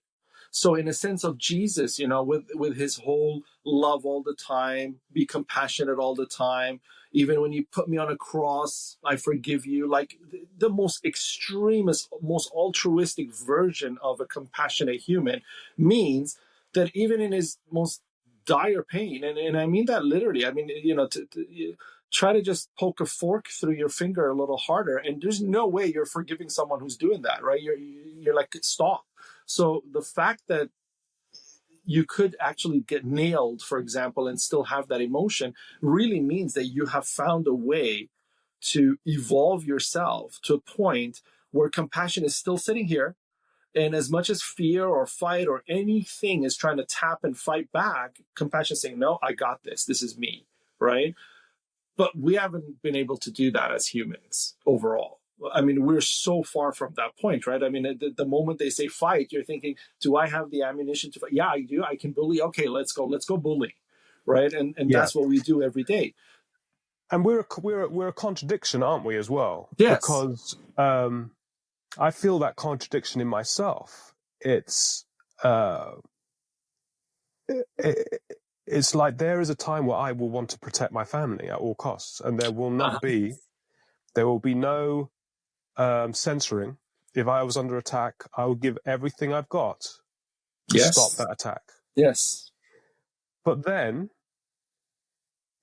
So in a sense of Jesus, with his whole love all the time, be compassionate all the time, even when you put me on a cross, I forgive you. Like the most extremist, most altruistic version of a compassionate human means that even in his most dire pain, and I mean that literally, I mean, try to just poke a fork through your finger a little harder, and there's no way you're forgiving someone who's doing that, right? You're like, stop. So the fact that you could actually get nailed, for example, and still have that emotion really means that you have found a way to evolve yourself to a point where compassion is still sitting here. And as much as fear or fight or anything is trying to tap and fight back, compassion is saying, no, I got this. This is me, right? But we haven't been able to do that as humans overall. I mean, we're so far from that point, right? I mean, the moment they say fight, you're thinking, do I have the ammunition to fight? Yeah, I do. I can bully. Okay, let's go bully, right? And Yeah. that's what we do every day. And we're a contradiction, aren't we, as well? Yes. Because I feel that contradiction in myself. It's uh, it, it's like there is a time where I will want to protect my family at all costs, and there will be no censoring. If I was under attack, I would give everything I've got to stop Yes. that attack. Yes. But then,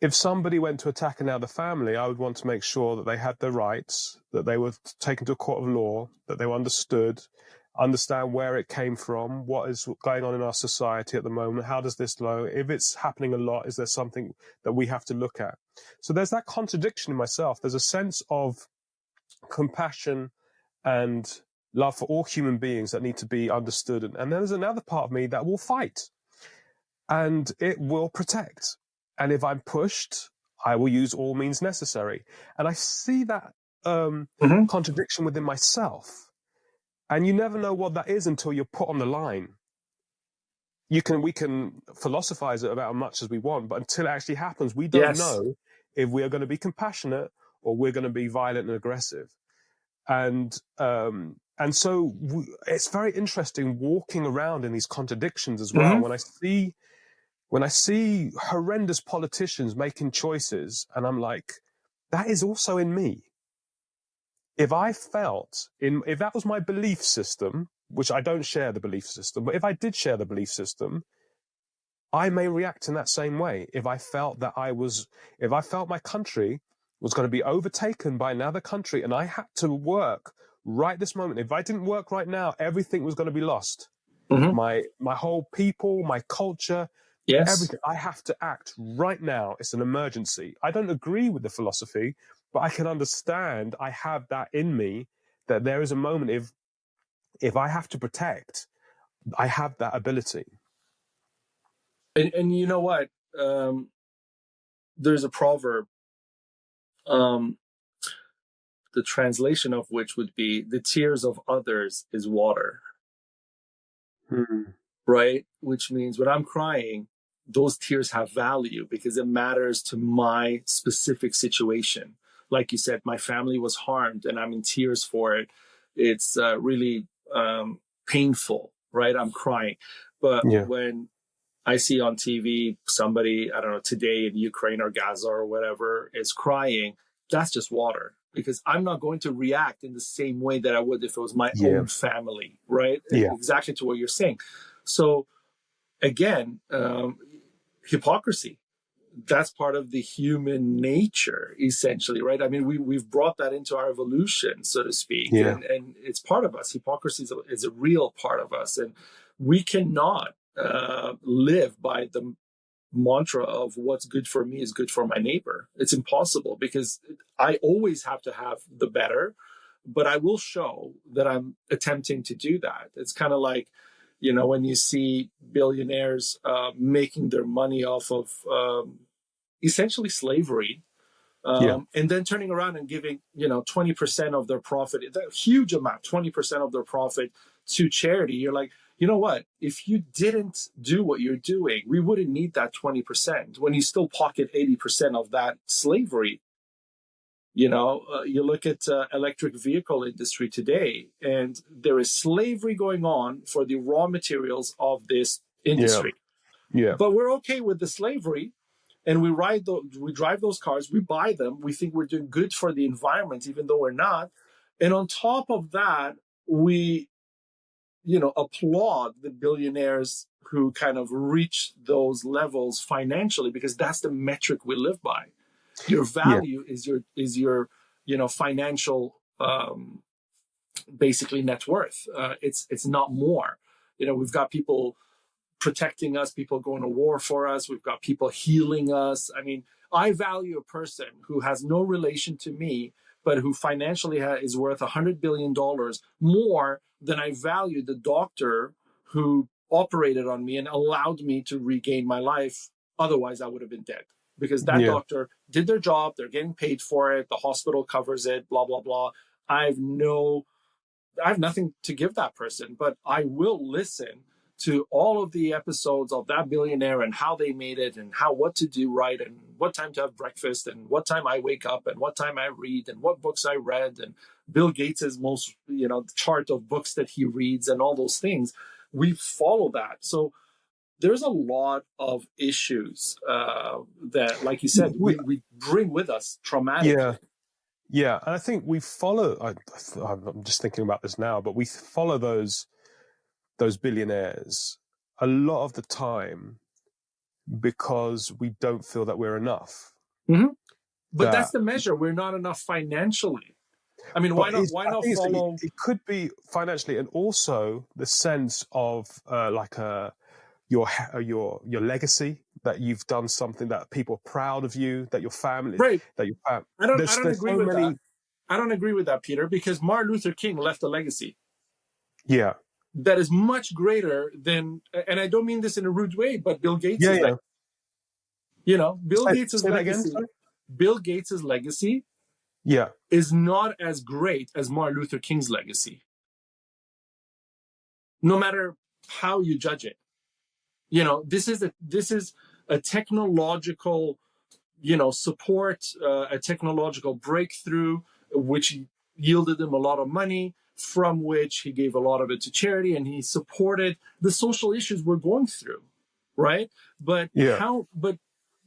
if somebody went to attack another family, I would want to make sure that they had their rights, that they were taken to a court of law, that they were understood, understand where it came from, what is going on in our society at the moment, how does this flow, if it's happening a lot, is there something that we have to look at? So there's that contradiction in myself. There's a sense of compassion and love for all human beings that need to be understood. And then there's another part of me that will fight and it will protect. And if I'm pushed, I will use all means necessary. And I see that Mm-hmm. contradiction within myself. And you never know what that is until you're put on the line. We can philosophize it about as much as we want, but until it actually happens, we don't Yes. know if we are going to be compassionate or we're going to be violent and aggressive. And so it's very interesting walking around in these contradictions as well. Mm-hmm. When I see horrendous politicians making choices, and I'm like, that is also in me. If that was my belief system, which I don't share the belief system, but if I did share the belief system, I may react in that same way. If I felt my country was going to be overtaken by another country and I had to work right this moment, if I didn't work right now, everything was going to be lost. Mm-hmm. My whole people, my culture, Yes. everything. I have to act right now. It's an emergency. I don't agree with the philosophy, but I can understand. I have that in me that there is a moment if I have to protect, I have that ability. And you know what? There's a proverb, um, the translation of which would be, the tears of others is water. Hmm. right? Which means when I'm crying, those tears have value because it matters to my specific situation. Like you said, my family was harmed and I'm in tears for it. It's really painful, right? I'm crying. But Yeah. when I see on TV somebody, I don't know, today in Ukraine or Gaza or whatever is crying, that's just water because I'm not going to react in the same way that I would if it was my Yeah. own family, right? Yeah. Exactly to what you're saying. So again, hypocrisy. That's part of the human nature, essentially, right? I mean, we've brought that into our evolution, so to speak, Yeah. and it's part of us. Hypocrisy is a real part of us, and we cannot live by the mantra of what's good for me is good for my neighbor. It's impossible because I always have to have the better, but I will show that I'm attempting to do that. It's kind of like, when you see billionaires making their money off of essentially slavery, Yeah. and then turning around and giving 20% of their profit, that huge amount, 20% of their profit to charity. You're like, you know what, if you didn't do what you're doing, we wouldn't need that 20% when you still pocket 80% of that slavery. You look at electric vehicle industry today and there is slavery going on for the raw materials of this Yeah. industry, Yeah. but we're okay with the slavery. And we drive those cars, we buy them, we think we're doing good for the environment, even though we're not. And on top of that, we, applaud the billionaires who kind of reach those levels financially, because that's the metric we live by. Your Yeah. value is your financial, basically net worth. It's not more. We've got people protecting us, people going to war for us. We've got people healing us. I mean, I value a person who has no relation to me, but who financially is worth $100 billion more than I value the doctor who operated on me and allowed me to regain my life. Otherwise, I would have been dead because that Yeah. doctor did their job. They're getting paid for it. The hospital covers it, blah, blah, blah. I have nothing to give that person, but I will listen to all of the episodes of that billionaire and how they made it and what to do right and what time to have breakfast and what time I wake up and what time I read and what books I read and Bill Gates's most, chart of books that he reads and all those things. We follow that. So there's a lot of issues that, like you said, we bring with us traumatically. Yeah. Yeah. And I think we follow, I'm just thinking about this now, but we follow those billionaires a lot of the time because we don't feel that we're enough. Mm-hmm. But that's the measure. We're not enough financially. I mean, why not follow? It could be financially, and also the sense of your legacy, that you've done something that people are proud of you, that your family, right? That your family. I don't agree with that. I don't agree with that, Peter, because Martin Luther King left a legacy. Yeah. That is much greater than, and I don't mean this in a rude way, but Bill Gates is like, Bill Gates' legacy. Bill Gates' legacy is not as great as Martin Luther King's legacy. No matter how you judge it. This is a technological, support, a technological breakthrough, which yielded him a lot of money, from which he gave a lot of it to charity, and he supported the social issues we're going through, right? But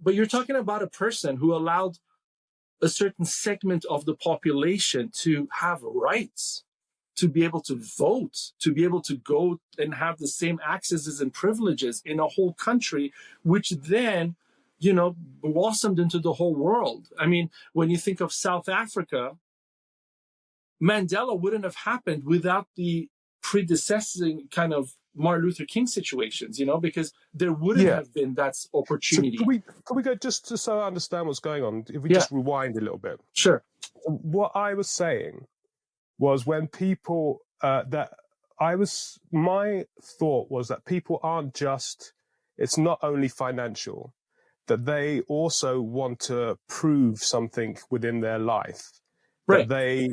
but you're talking about a person who allowed a certain segment of the population to have rights, to be able to vote, to be able to go and have the same accesses and privileges in a whole country, which then, blossomed into the whole world. I mean, when you think of South Africa, Mandela wouldn't have happened without the predecessing kind of Martin Luther King situations, because there wouldn't have been that opportunity. So can we go just so I understand what's going on? If we just rewind a little bit. Sure. What I was saying was when people my thought was that people aren't just, it's not only financial, that they also want to prove something within their life, right? That they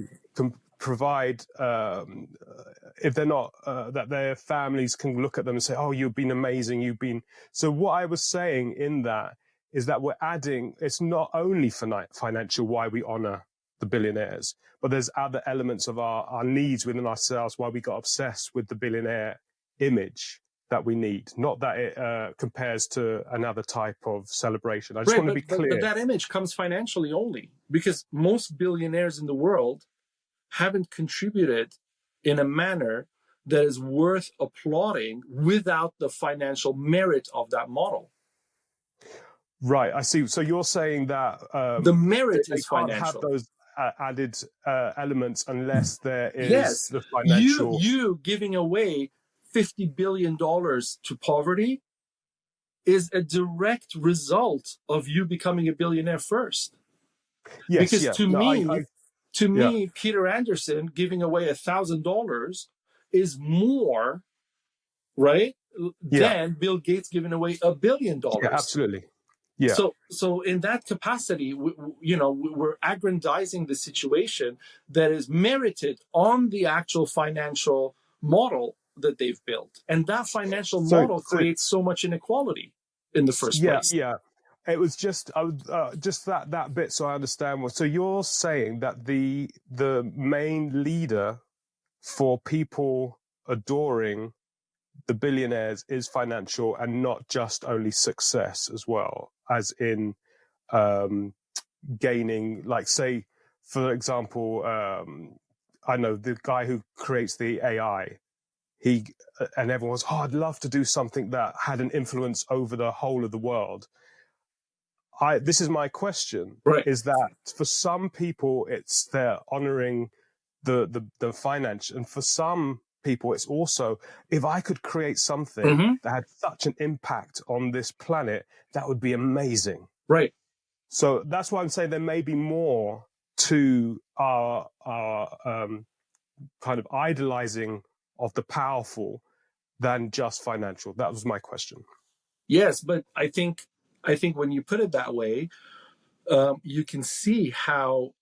provide, if they're not, that their families can look at them and say, oh, you've been amazing, you've been. So what I was saying in that is that we're adding, it's not only financial why we honor the billionaires, but there's other elements of our needs within ourselves why we got obsessed with the billionaire image that we need, not that it compares to another type of celebration. I just want to be clear. But that image comes financially only, because most billionaires in the world haven't contributed in a manner that is worth applauding without the financial merit of that model. Right, I see. So you're saying that the merit they is can't financial. have those added elements unless there is Yes, the financial. You giving away $50 billion to poverty is a direct result of you becoming a billionaire first. Yes, because yeah. to me, Peter Andersen giving away $1,000 is more, right, than Bill Gates giving away $1 billion. Yeah, absolutely. Yeah. So in that capacity, we're aggrandizing the situation that is merited on the actual financial model that they've built, and that financial model creates so much inequality in the first place. Yeah. It was just just that bit, so I understand what. So you're saying that the main leader for people adoring the billionaires is financial and not just only success as well, as in gaining, like, say, for example, I know the guy who creates the AI, and everyone's, oh, I'd love to do something that had an influence over the whole of the world. This is my question, right. Is that for some people, it's they're honoring the finance, and for some people, it's also, if I could create something that had such an impact on this planet, that would be amazing. Right. So that's why I'm saying there may be more to our kind of idolizing of the powerful than just financial. That was my question. Yes, but I think when you put it that way, you can see how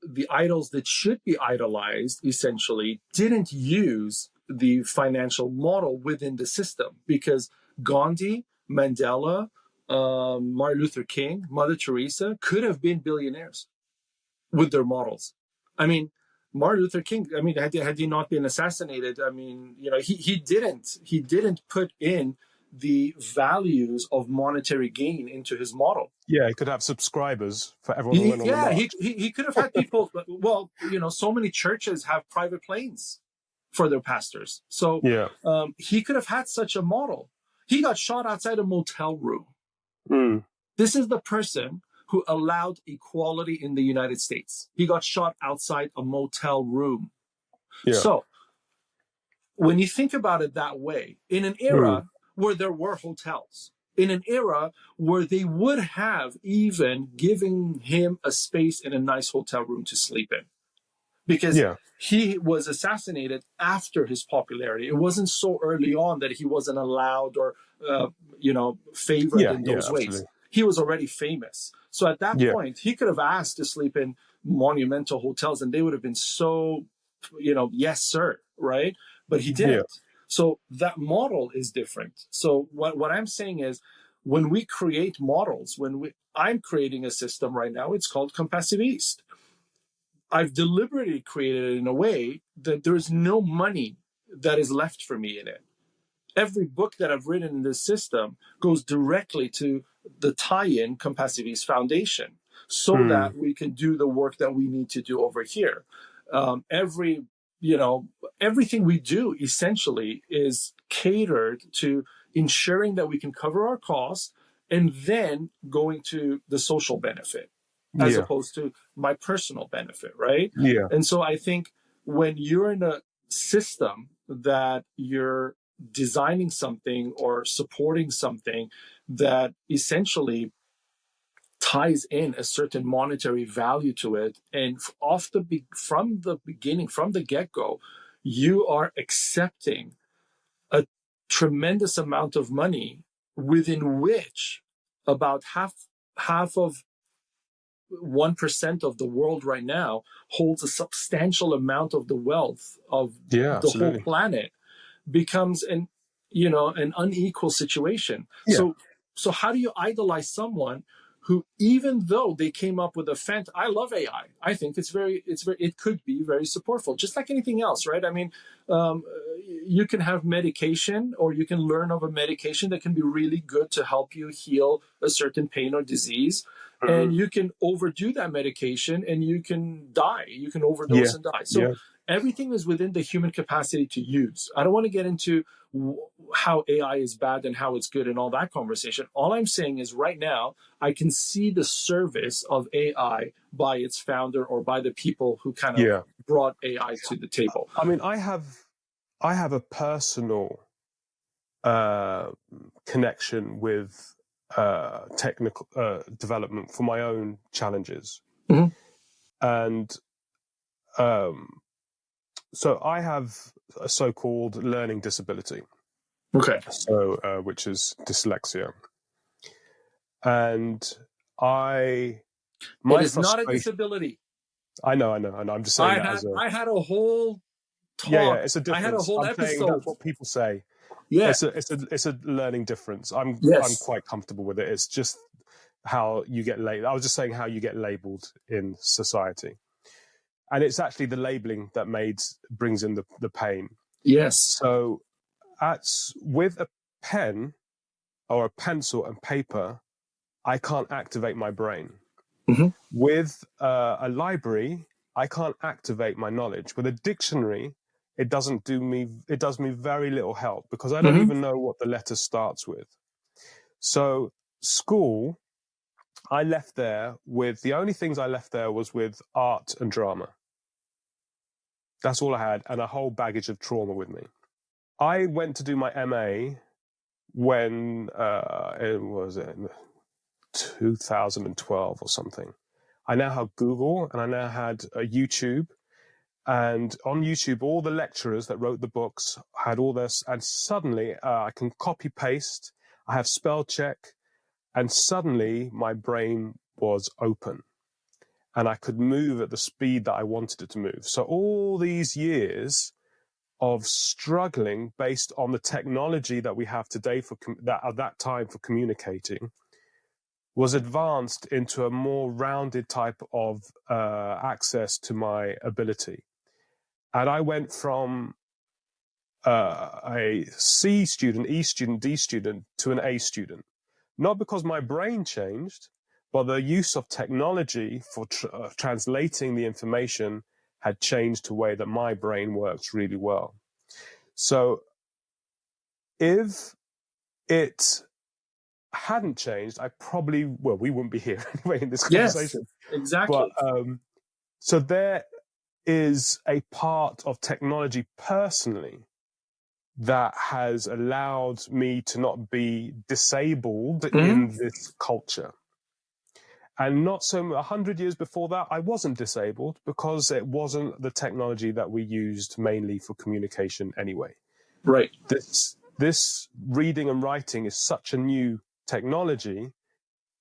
the idols that should be idolized essentially didn't use the financial model within the system, because Gandhi, Mandela, Martin Luther King, Mother Teresa could have been billionaires with their models. I mean, Martin Luther King, I mean, had he not been assassinated, I mean, he didn't put in the values of monetary gain into his model. Yeah, he could have subscribers for everyone who went on the march. He could have had people. Well, so many churches have private planes for their pastors. So he could have had such a model. He got shot outside a motel room. This is the person who allowed equality in the United States. He got shot outside a motel room. So when you think about it that way, in an era where there were hotels, in an era where they would have even given him a space in a nice hotel room to sleep in, because he was assassinated after his popularity. It wasn't so early on that he wasn't allowed or favored in those ways. Absolutely. He was already famous. So at that point, he could have asked to sleep in monumental hotels and they would have been so, yes, sir, right? But he didn't. So that model is different. So what I'm saying is, when we create models, I'm creating a system right now, it's called Compassiviste. I've deliberately created it in a way that there's no money that is left for me in it. Every book that I've written in this system goes directly to the tie-in Compassiviste Foundation, so that we can do the work that we need to do over here. Everything we do essentially is catered to ensuring that we can cover our costs and then going to the social benefit as opposed to my personal benefit, right? And so I think when you're in a system that you're designing something or supporting something that essentially ties in a certain monetary value to it, and from the beginning, from the get-go, you are accepting a tremendous amount of money within which about half of 1% of the world right now holds a substantial amount of the wealth of Yeah, the whole absolutely. planet, becomes an unequal situation. Yeah. So how do you idolize someone who, even though they came up with I love AI. I think it could be very supportful, just like anything else, right? I mean, um, you can have medication, or you can learn of a medication that can be really good to help you heal a certain pain or disease. And Mhm. you can overdo that medication and you can die. You can overdose Yeah. and die. So Yeah. everything is within the human capacity to use. I don't want to get into how AI is bad and how it's good and all that conversation. All I'm saying is right now, I can see the service of AI by its founder or by the people who kind of Yeah. brought AI to the table. I mean, I have a personal uh, connection with technical development for my own challenges, Mhm. and um, so I have a so-called learning disability, Okay. so which is dyslexia, and I It my is not a frustration. disability. I know. I'm just saying that as a I had a whole yeah. talk. It's a I had a difference. whole I'm saying that's episode. what people say. Yeah. It's a learning difference. I'm Yes. quite comfortable with it. It's just how you get labeled. I was just saying how you get labeled in society, and it's actually the labeling that brings in the pain. Yes. So, with a pen or a pencil and paper, I can't activate my brain. Hmm. With a library, I can't activate my knowledge. With a dictionary, it doesn't do me. It does me very little help because I don't Hmm. even know what the letter starts with. So, school, I left there with the only things I left there was with art and drama. That's all I had, and a whole baggage of trauma with me. I went to do my MA when it was in 2012 or something. I now have Google, and I now had a YouTube, and on YouTube, all the lecturers that wrote the books had all this, and suddenly I can copy paste. I have spell check, and suddenly my brain was open. And I could move at the speed that I wanted it to move. So all these years of struggling based on the technology that we have today at that time for communicating was advanced into a more rounded type of access to my ability. And I went from a C student, E student, D student to an A student, not because my brain changed, but the use of technology for translating the information had changed to a way that my brain works really well. So if it hadn't changed, we wouldn't be here anyway in this Yes. conversation. But Exactly. so there is a part of technology personally that has allowed me to not be disabled Hmm. in this culture. And not so 100 years before that, I wasn't disabled because it wasn't the technology that we used mainly for communication anyway. Right. This reading and writing is such a new technology,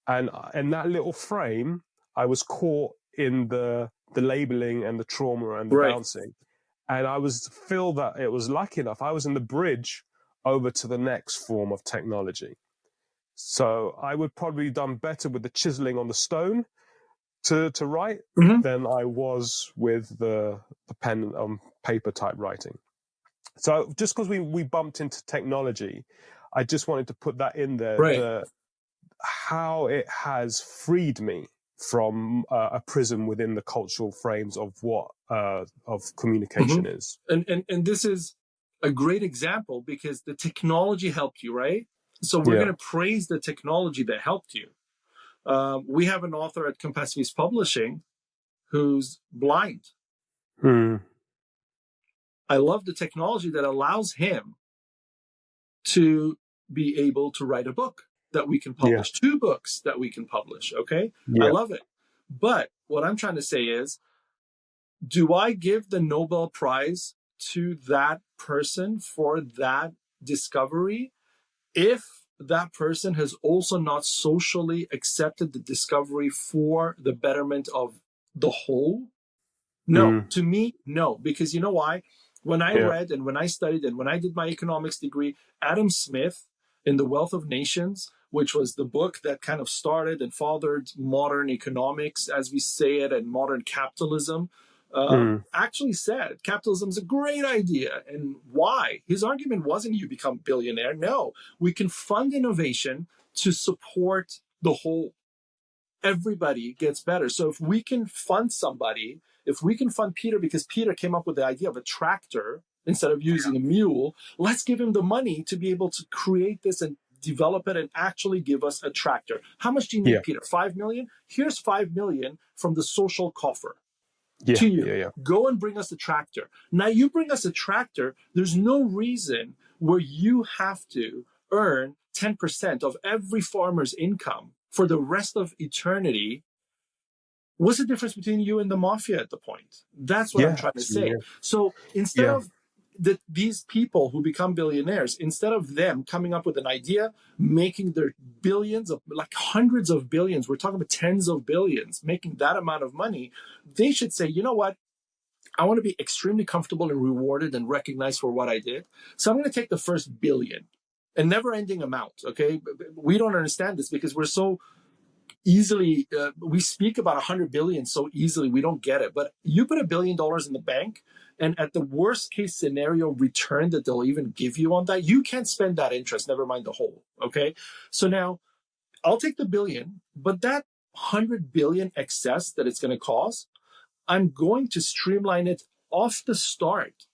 and in that little frame, I was caught in the labeling and the trauma and the Right. bouncing, and I feel that it was lucky enough. I was in the bridge over to the next form of technology. So I would probably have done better with the chiseling on the stone to write Hmm. than I was with the pen on paper type writing. So just because we bumped into technology, I just wanted to put that in there, Right. how it has freed me from a prism within the cultural frames of what of communication Hmm. is. And this is a great example because the technology helped you, right? So we're Yeah. going to praise the technology that helped you. We have an author at Compassiviste Publishing who's blind. Hmm. I love the technology that allows him to be able to write a book that we can Yeah. publish, 2 books that we can publish. Okay. I Yeah. love it. But what I'm trying to say is, do I give the Nobel Prize to that person for that discovery if that person has also not socially accepted the discovery for the betterment of the whole? No, Mm. to me, no, because you know why? When I Yeah. read and when I studied and when I did my economics degree, Adam Smith in The Wealth of Nations, which was the book that kind of started and fathered modern economics, as we say it, and modern capitalism, Mm. actually said capitalism is a great idea. And why? His argument wasn't you become billionaire. No, we can fund innovation to support the whole. Everybody gets better. So if we can fund somebody, if we can fund Peter because Peter came up with the idea of a tractor instead of using a mule, let's give him the money to be able to create this and develop it and actually give us a tractor. How much do you need, Yeah. Peter? 5 million? Here's 5 million from the social coffer Yeah. to you. Yeah. Yeah. Go and bring us a tractor. Now you bring us a tractor, there's no reason where you have to earn 10% of every farmer's income for the rest of eternity. What's the difference between you and the mafia at the point? That's what I'm Yeah. trying to say. Absolutely. So instead Yeah. of these people who become billionaires, instead of them coming up with an idea, making their billions of like hundreds of billions, we're talking about tens of billions, making that amount of money, they should say, you know what? I want to be extremely comfortable and rewarded and recognized for what I did. So I'm going to take the first billion, a never ending amount. Okay. We don't understand this because we're so easily, we speak about 100 billion so easily, we don't get it. But you put $1 billion in the bank, and at the worst case scenario return that they'll even give you on that, you can't spend that interest, never mind the whole. Okay. So now I'll take the billion, but that 100 billion excess that it's going to cost, I'm going to streamline it off the start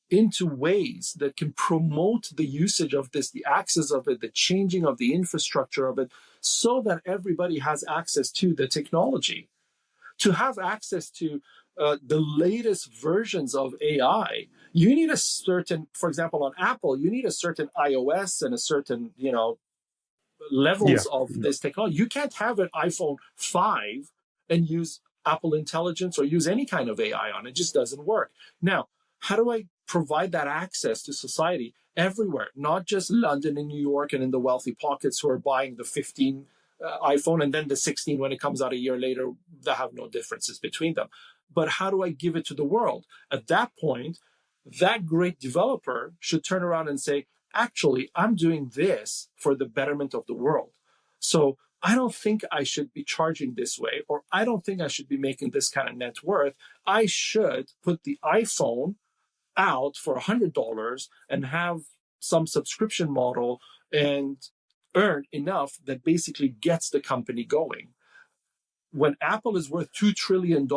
into ways that can promote the usage of this, the access of it, the changing of the infrastructure of it, so that everybody has access to the technology. To have access to the latest versions of AI, you need a certain, for example, on Apple, you need a certain iOS and a certain, Yeah. levels of Yeah. this technology. You can't have an iPhone 5 and use Apple Intelligence or use any kind of AI on it. It just doesn't work. Now, how do I provide that access to society everywhere, not just London and New York and in the wealthy pockets who are buying the 15 iPhone and then the 16 when it comes out a year later, that have no differences between them. But how do I give it to the world? At that point, that great developer should turn around and say, actually, I'm doing this for the betterment of the world. So I don't think I should be charging this way, or I don't think I should be making this kind of net worth. I should put the iPhone out for $100 and have some subscription model and earn enough that basically gets the company going. When Apple is worth $2 trillion,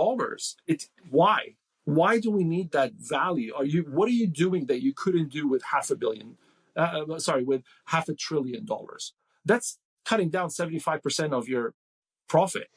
it's why? Why do we need that value? What are you doing that you couldn't do with with $500 billion? That's cutting down 75% of your profit.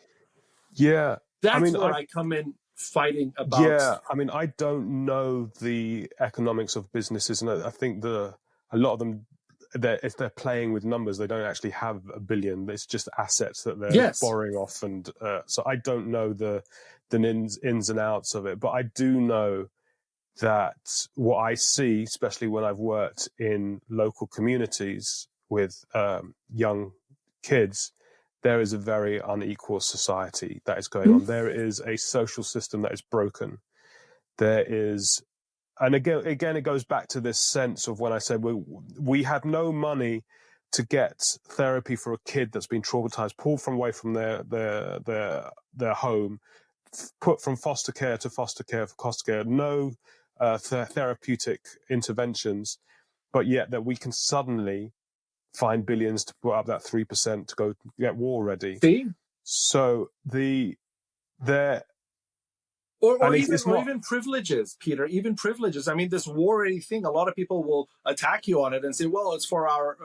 Yeah. I That's mean, where I I come in fighting about. Yeah, I mean, I don't know the economics of businesses, and I think a lot of them, if they're playing with numbers, they don't actually have a billion. It's just assets that they're Yes. borrowing off, and so I don't know the ins and outs of it. But I do know that what I see, especially when I've worked in local communities with young kids, there is a very unequal society that is going on. There is a social system that is broken. There is, and again, it goes back to this sense of when I said we have no money to get therapy for a kid that's been traumatized, pulled from away from their home, put from foster care to foster care for foster care, no therapeutic interventions, but yet that we can suddenly find billions to put up that 3% to go get war ready. See? So there, Or and even it's not. privileges, Peter, even privileges. I mean, this war ready thing, a lot of people will attack you on it and say, well, it's for our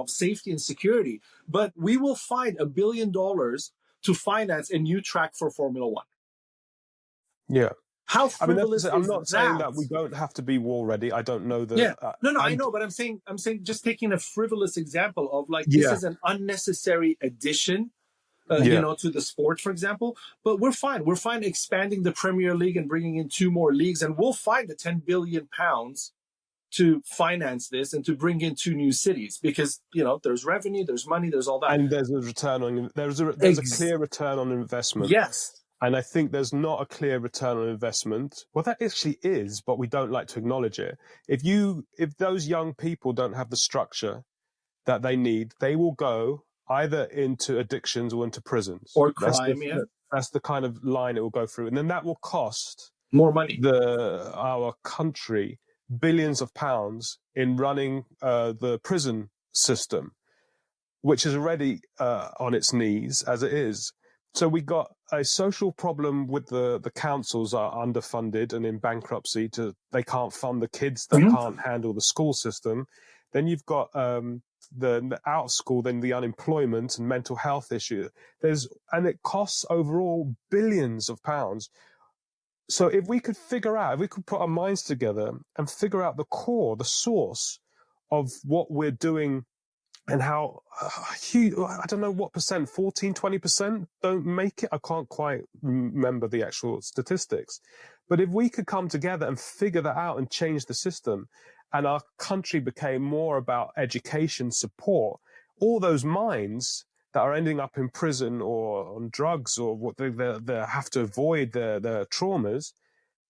safety and security. But we will find $1 billion to finance a new track for Formula One. Yeah. How I mean, frivolous I'm is not saying that? that we don't have to be war ready. I don't know Yeah. that. No, I And know, but I'm saying just taking a frivolous example of like, this yeah, is an unnecessary addition yeah, to the sport, for example. But we're fine. We're fine expanding the Premier League and bringing in 2 more leagues, and we'll find the £10 billion to finance this and to bring in 2 new cities because, there's revenue, there's money, there's all that. And there's a return on, there's a clear return on investment. Yes. And I think there's not a clear return on investment. Well, that actually is, but we don't like to acknowledge it. If those young people don't have the structure that they need, they will go either into addictions or into prisons. Or crime, That's the kind of line it will go through. And then that will cost more money. Our country billions of pounds in running the prison system, which is already on its knees as it is. So we got a social problem with the councils are underfunded and in bankruptcy. They can't fund the kids that can't handle the school system. Then you've got the out of school, then the unemployment and mental health issue. And it costs overall billions of pounds. So if we could put our minds together and figure out the core, the source of what we're doing and how huge, I don't know what percent, 14, 20% don't make it. I can't quite remember the actual statistics. But if we could come together and figure that out and change the system, and our country became more about education support, all those minds that are ending up in prison or on drugs or what they have to avoid their traumas,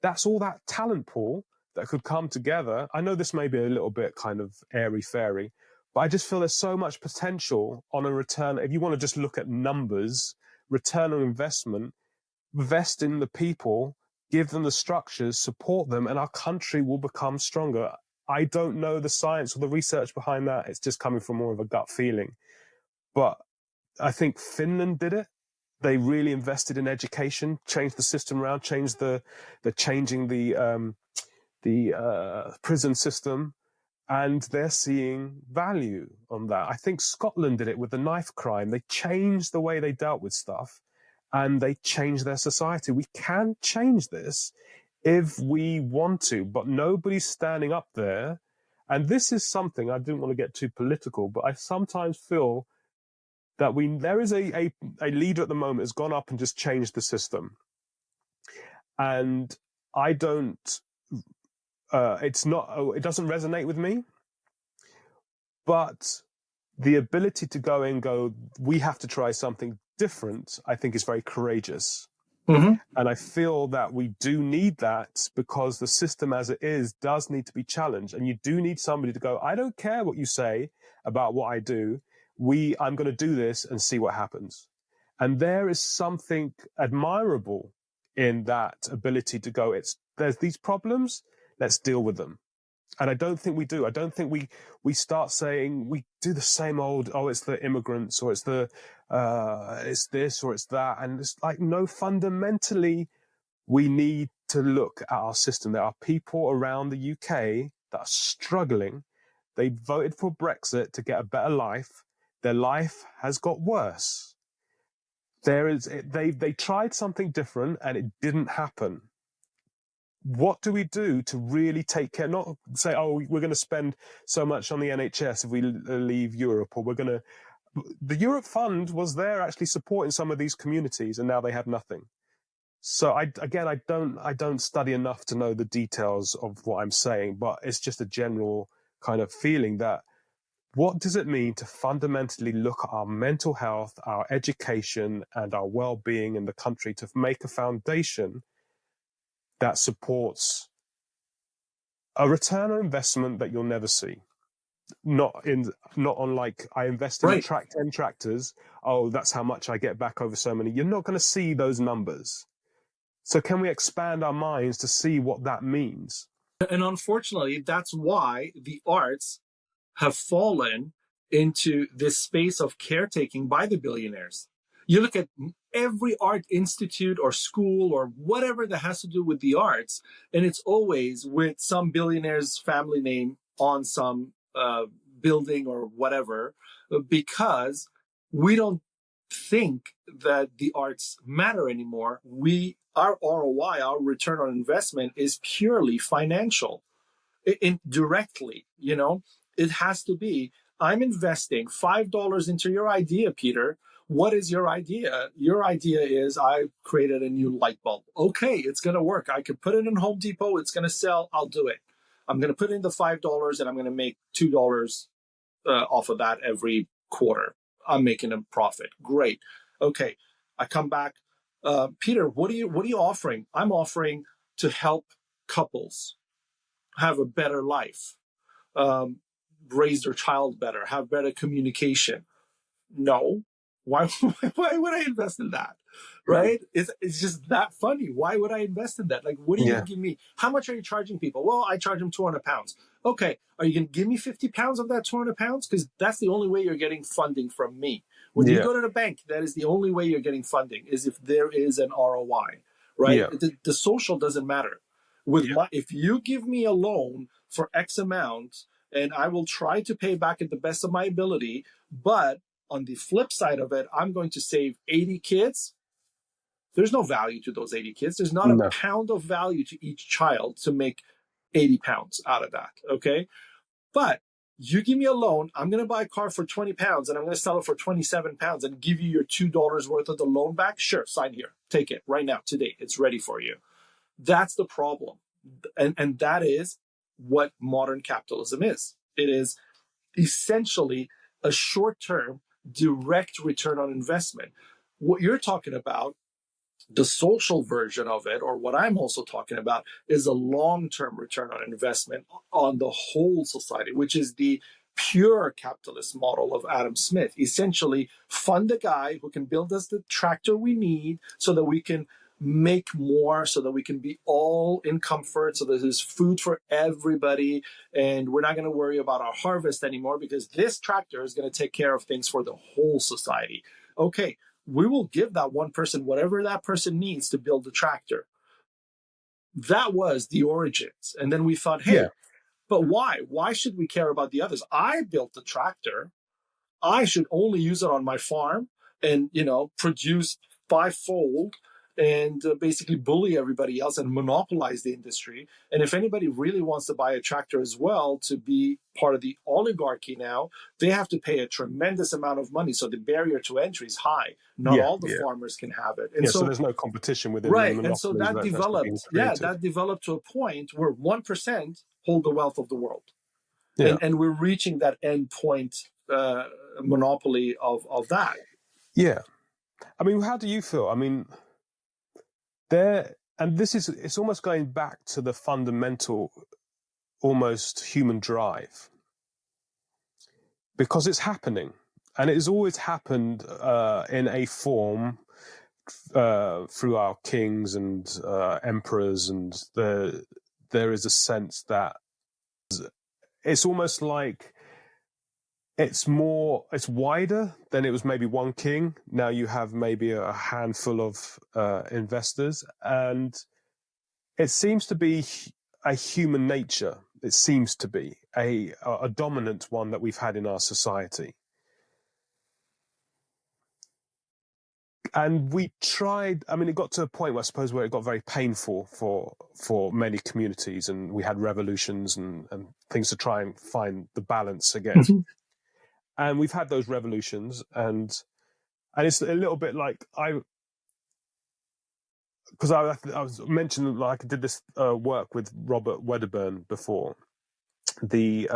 that's all that talent pool that could come together. I know this may be a little bit kind of airy-fairy, but I just feel there's so much potential on a return. If you want to just look at numbers, return on investment, invest in the people, give them the structures, support them, and our country will become stronger. I don't know the science or the research behind that. It's just coming from more of a gut feeling. But I think Finland did it. They really invested in education, changed the system around, changing the prison system, and they're seeing value on that. I think Scotland did it with the knife crime. They changed the way they dealt with stuff, and they changed their society. We can change this if we want to, but nobody's standing up there. And this is something, I didn't want to get too political, but I sometimes feel that there is a leader at the moment has gone up and just changed the system. And I don't, it doesn't resonate with me, but the ability to go and go, we have to try something different, I think is very courageous. Mm-hmm. And I feel that we do need that because the system as it is does need to be challenged. And you do need somebody to go, I don't care what you say about what I do. I'm going to do this and see what happens. And there is something admirable in that ability to go, there's these problems, let's deal with them. And I don't think we do. I don't think we start saying, we do the same old, it's the immigrants, or it's this, or it's that. And it's like, no, fundamentally, we need to look at our system. There are people around the UK that are struggling. They voted for Brexit to get a better life. Their life has got worse. They tried something different and it didn't happen. What do we do to really take care? Not say, we're going to spend so much on the NHS if we leave Europe, or the Europe Fund was there actually supporting some of these communities, and now they have nothing. So I don't study enough to know the details of what I'm saying, but it's just a general kind of feeling that what does it mean to fundamentally look at our mental health, our education, and our well-being in the country to make a foundation that supports a return on investment that you'll never see. Not on like, I invest in 10 tractors. That's how much I get back over so many. You're not going to see those numbers. So can we expand our minds to see what that means? And unfortunately, that's why the arts have fallen into this space of caretaking by the billionaires. You look at every art institute or school or whatever that has to do with the arts, and it's always with some billionaire's family name on some building or whatever, because we don't think that the arts matter anymore. Our ROI, our return on investment, is purely financial. Directly, it has to be, I'm investing $5 into your idea, Peter. What is your idea? Your idea is, I created a new light bulb. Okay, it's going to work. I could put it in Home Depot. It's going to sell. I'll do it. I'm going to put in the $5 and I'm going to make $2 off of that every quarter. I'm making a profit. Great. Okay. I come back. Peter, what are you offering? I'm offering to help couples have a better life, raise their child better, have better communication. No. Why would I invest in that? Right? It's just that funny. Why would I invest in that? Like, what are you going to give me? How much are you charging people? Well, I charge them 200 pounds. Okay. Are you going to give me 50 pounds of that 200 pounds? Because that's the only way you're getting funding from me. When you go to the bank, that is the only way you're getting funding, is if there is an ROI, right? Yeah. The social doesn't matter. If you give me a loan for X amount, and I will try to pay back at the best of my ability, but on the flip side of it, I'm going to save 80 kids. There's no value to those 80 kids. There's not a pound of value to each child to make 80 pounds out of that. Okay. But you give me a loan, I'm going to buy a car for 20 pounds and I'm going to sell it for 27 pounds and give you your $2 worth of the loan back. Sure. Sign here. Take it right now, today. It's ready for you. That's the problem. And that is what modern capitalism is. It is essentially a short-term direct return on investment. What you're talking about, the social version of it, or what I'm also talking about, is a long-term return on investment on the whole society, which is the pure capitalist model of Adam Smith. Essentially, fund a guy who can build us the tractor we need so that we can make more, so that we can be all in comfort, so that there's food for everybody, and we're not going to worry about our harvest anymore because this tractor is going to take care of things for the whole society. Okay, we will give that one person whatever that person needs to build the tractor. That was the origins. And then we thought, hey, but why? Why should we care about the others? I built the tractor. I should only use it on my farm and, produce fivefold and basically bully everybody else and monopolize the industry. And if anybody really wants to buy a tractor as well to be part of the oligarchy now, they have to pay a tremendous amount of money. So the barrier to entry is high. Not all the farmers can have it. And so there's no competition within the monopolies. And so that developed to a point where 1% hold the wealth of the world. Yeah. And we're reaching that end point monopoly of that. Yeah. I mean, how do you feel? I mean, it's almost going back to the fundamental, almost human drive, because it's happening, and it has always happened in a form through our kings and emperors, and there is a sense that it's almost like it's wider than it was maybe one king. Now you have maybe a handful of investors, and it seems to be a human nature. It seems to be a dominant one that we've had in our society. And we tried, I mean, it got to a point where I suppose where it got very painful for many communities, and we had revolutions and things to try and find the balance again. Mm-hmm. And we've had those revolutions, and it's a little bit like I was mentioning, like I did this work with Robert Wedderburn before, the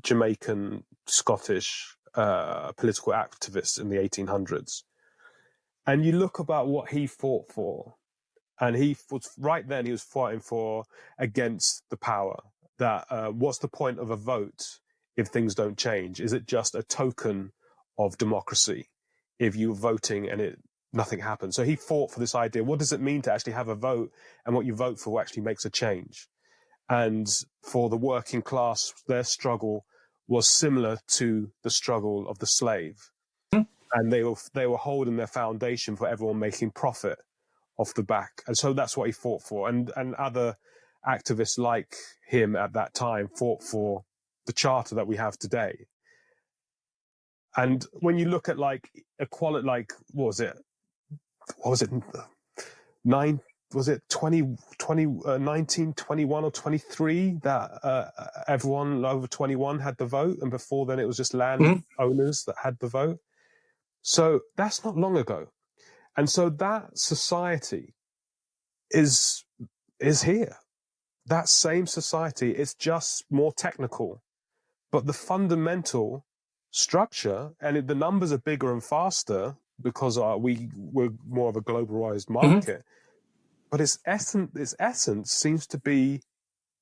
Jamaican Scottish political activist in the 1800s, and you look about what he fought for, and he was right then he was fighting for against the power. That what's the point of a vote if things don't change? Is it just a token of democracy if you're voting and nothing happens? So he fought for this idea. What does it mean to actually have a vote, and what you vote for actually makes a change? And for the working class, their struggle was similar to the struggle of the slave. And they were holding their foundation for everyone making profit off the back. And so that's what he fought for. And other activists like him at that time fought for the charter that we have today. And when you look at like equality, like, what was it 1921 or 23 that everyone over 21 had the vote, and before then it was just land owners that had the vote. So that's not long ago. And so that society is here. that same society is just more technical, but the fundamental structure, and the numbers are bigger and faster because we're more of a globalized Mhm. market, but its essence seems to be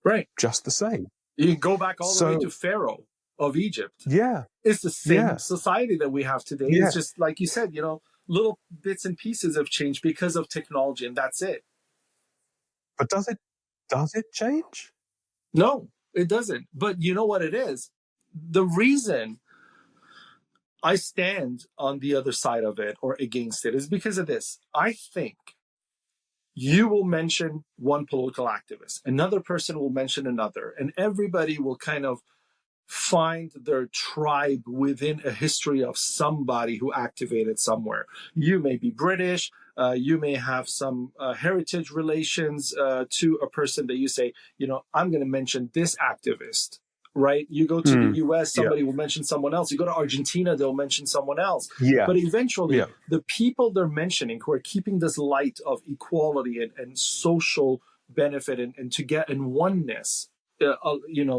Right. just the same. You can go back all the way So to Pharaoh of Egypt. yeah, It's the same yeah, society that we have today. It's yeah. just like you said, little bits and pieces have changed because of technology, and that's it. But does it change? No, it doesn't. But you know what it is? The reason I stand on the other side of it or against it is because of this. I think you will mention one political activist, another person will mention another, and everybody will kind of find their tribe within a history of somebody who activated somewhere. You may be British. You may have some heritage relations to a person that you say, I'm going to mention this activist, right? You go to the US, Yeah, somebody will mention someone else. You go to Argentina, they'll mention someone else. yeah, But eventually, yeah, the people they're mentioning who are keeping this light of equality and social benefit and to get in oneness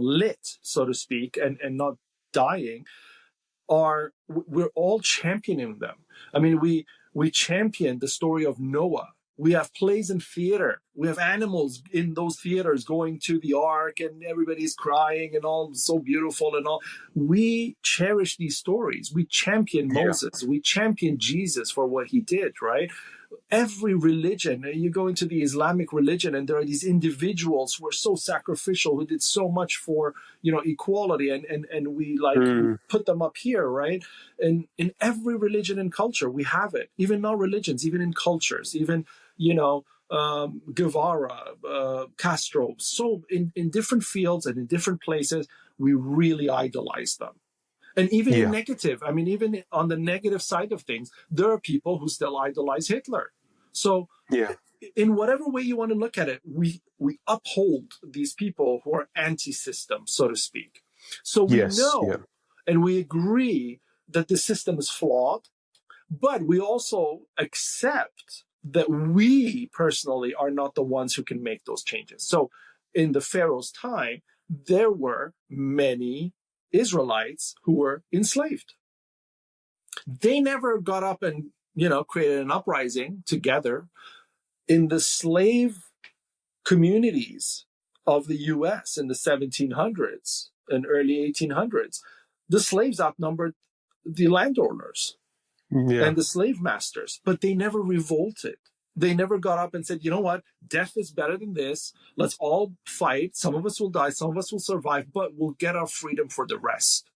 lit, so to speak, and not dying, we're all championing them. I mean, we champion the story of Noah. We have plays in theater. We have animals in those theaters going to the ark, and everybody's crying and all so beautiful and all. We cherish these stories. We champion yeah, Moses. We champion Jesus for what he did, right? Every religion, you go into the Islamic religion, and there are these individuals who are so sacrificial, who did so much for equality, and we put them up here, right? And in every religion and culture we have it, even not religions, even in cultures, even Guevara, Castro, so in different fields and in different places, we really idolize them. And even in yeah, negative, I mean, even on the negative side of things, there are people who still idolize Hitler. So, yeah. in whatever way you want to look at it, we uphold these people who are anti-system, so to speak. So we Yes, yeah, know and we agree that the system is flawed, but we also accept that we personally are not the ones who can make those changes. So, in the Pharaoh's time, there were many Israelites who were enslaved. They never got up and, created an uprising together. In the slave communities of the US in the 1700s and early 1800s, the slaves outnumbered the landowners yeah, and the slave masters, but they never revolted. They never got up and said, you know what, death is better than this. Let's all fight. Some of us will die, some of us will survive, but we'll get our freedom for the rest.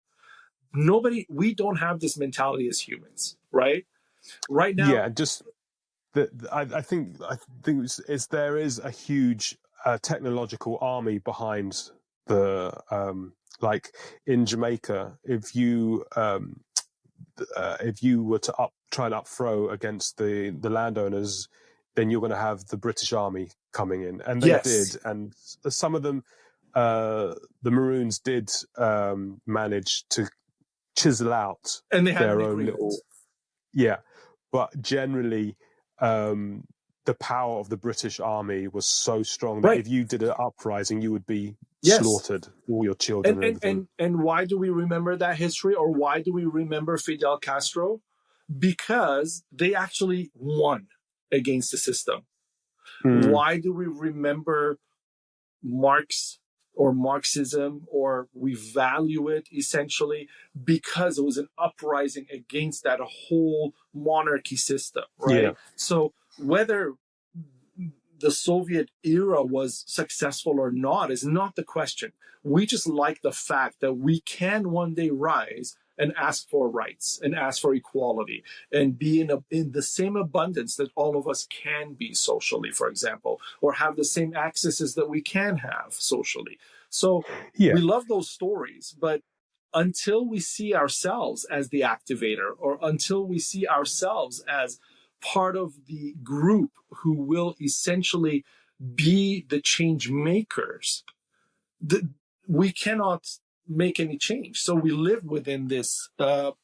We don't have this mentality as humans, right? Right now, yeah. Just I think there is a huge technological army behind the like in Jamaica. If you were to try and upthrow against the landowners, then you're going to have the British Army coming in, and they yes. did. And some of them, the Maroons did manage to chisel out And they had an their own agreement. little, yeah. But generally, the power of the British Army was so strong that Right. if you did an uprising, you would be Yes. slaughtered, all your children And, and and, everything. and, and why do we remember that history, or why do we remember Fidel Castro? Because they actually won against the system. Mm, Why do we remember Marx or Marxism, or we value it essentially? Because it was an uprising against that whole monarchy system, yeah, right? So whether the Soviet era was successful or not is not the question. We just like the fact that we can one day rise and ask for rights and ask for equality and be in the same abundance that all of us can be socially, for example, or have the same accesses that we can have socially. So yeah, we love those stories, but until we see ourselves as the activator, or until we see ourselves as part of the group who will essentially be the change makers, we cannot make any change. So we live within this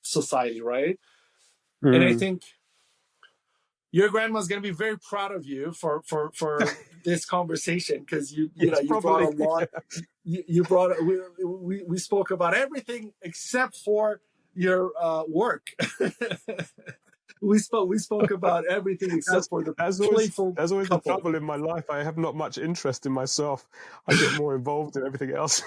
society, right? And I mm, think, Your grandma's going to be very proud of you for this conversation, because Yes, you brought a probably. lot. You brought we spoke about everything except for your work. We spoke about everything except That's, for the that's always playful that's always the couple. trouble in my life. I have not much interest in myself. I get more involved in everything else.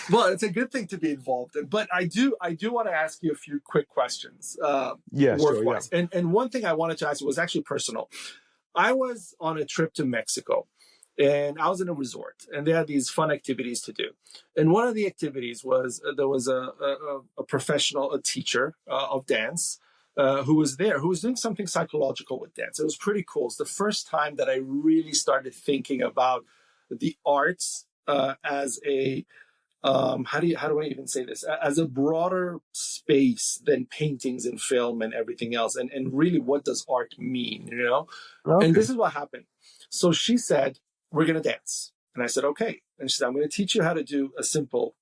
Well, it's a good thing to be involved in, but I do want to ask you a few quick questions, Yeah, work sure, yeah. wise. And one thing I wanted to ask you was actually personal. I was on a trip to Mexico, and I was in a resort, and they had these fun activities to do. And one of the activities was there was a professional, a teacher of dance, who was there, who was doing something psychological with dance. It was pretty cool. It's the first time that I really started thinking about the arts as a how do I even say this, as a broader space than paintings and film and everything else, and really, what does art mean, and Okay. this is what happened. So she said, we're going to dance, and I said, okay. And she said, I'm going to teach you how to do a simple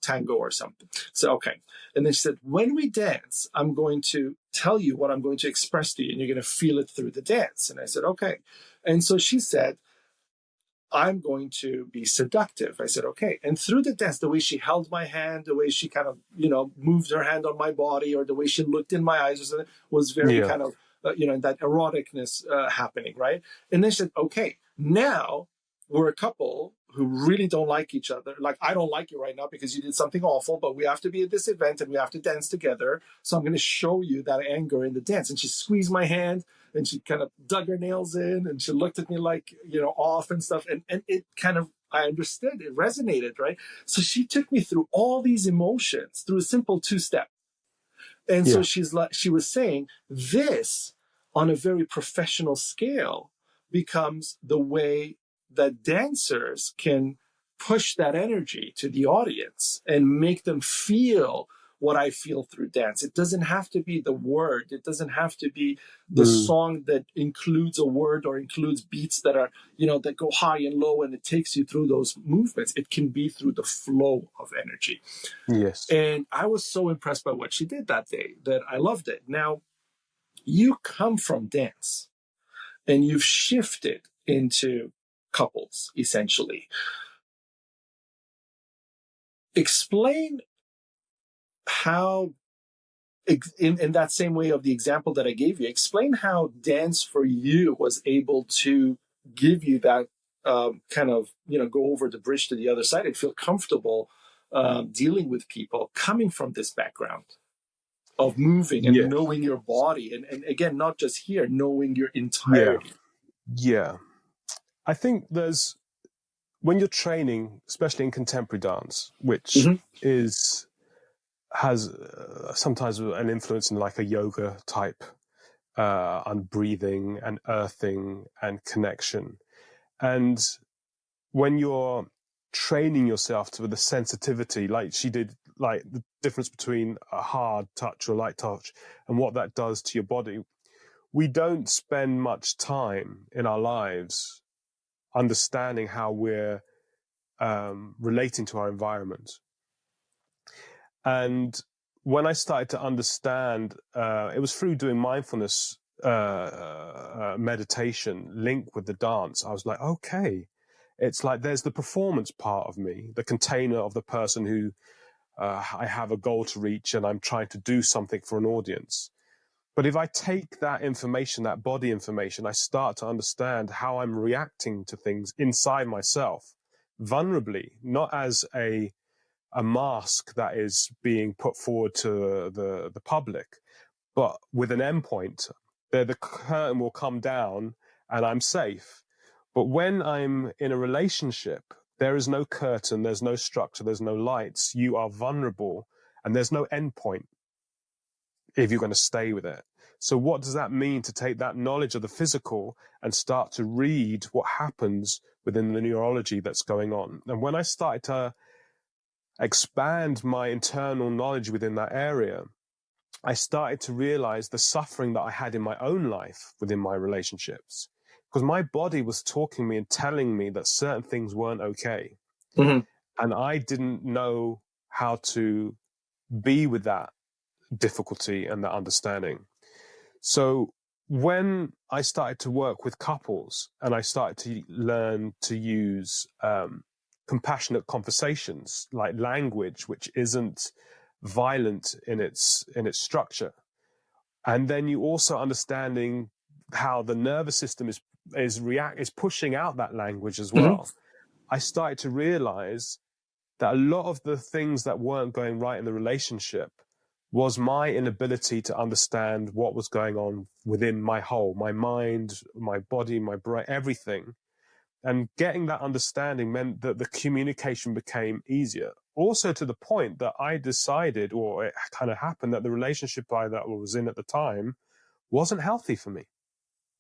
tango or something. So okay. And then she said, when we dance, I'm going to tell you what I'm going to express to you, and you're going to feel it through the dance. And I said, okay. And so she said, I'm going to be seductive. I said, okay. And through the dance, the way she held my hand, the way she kind of, moved her hand on my body, or the way she looked in my eyes or something, was very Yeah. kind of, that eroticness happening, right? And then she said, okay, now we're a couple who really don't like each other. Like, I don't like you right now because you did something awful, but we have to be at this event and we have to dance together. So I'm going to show you that anger in the dance. And she squeezed my hand, and she kind of dug her nails in, and she looked at me like, off and stuff. And it kind of, I understood, it resonated, right? So she took me through all these emotions through a simple two-step. And so Yeah. she was saying this on a very professional scale becomes the way that dancers can push that energy to the audience and make them feel what I feel through dance. It doesn't have to be the word. It doesn't have to be the Mm. song that includes a word or includes beats that are, that go high and low, and it takes you through those movements. It can be through the flow of energy. Yes. And I was so impressed by what she did that day that I loved it. Now, you come from dance and you've shifted into couples, essentially. Explain how, in that same way of the example that I gave you, explain how dance for you was able to give you that kind of, go over the bridge to the other side and feel comfortable dealing with people coming from this background of moving and Yes. knowing your body. And again, not just here, knowing your Yeah. entirety. Yeah. I think when you're training, especially in contemporary dance, which Mm-hmm. has sometimes an influence in like a yoga type, on breathing and earthing and connection. And when you're training yourself to the sensitivity, like she did, like the difference between a hard touch or light touch and what that does to your body, we don't spend much time in our lives understanding how we're relating to our environment. And when I started to understand, it was through doing mindfulness meditation linked with the dance. I was like, okay, it's like there's the performance part of me, the container of the person who I have a goal to reach and I'm trying to do something for an audience. But if I take that information, that body information, I start to understand how I'm reacting to things inside myself, vulnerably, not as a mask that is being put forward to the public, but with an endpoint. The curtain will come down and I'm safe. But when I'm in a relationship, there is no curtain, there's no structure, there's no lights. You are vulnerable and there's no endpoint if you're going to stay with it. So what does that mean to take that knowledge of the physical and start to read what happens within the neurology that's going on? And when I started to expand my internal knowledge within that area, I started to realize the suffering that I had in my own life within my relationships, because my body was talking me and telling me that certain things weren't okay. Mm-hmm. And I didn't know how to be with that difficulty and that understanding. So when I started to work with couples and I started to learn to use compassionate conversations, like language which isn't violent in its structure, and then you also understanding how the nervous system is pushing out that language as well, I started to realize that a lot of the things that weren't going right in the relationship was my inability to understand what was going on within my whole, my mind, my body, my brain, everything. And getting that understanding meant that the communication became easier. Also to the point that I decided, or it kind of happened, that the relationship I was in at the time wasn't healthy for me.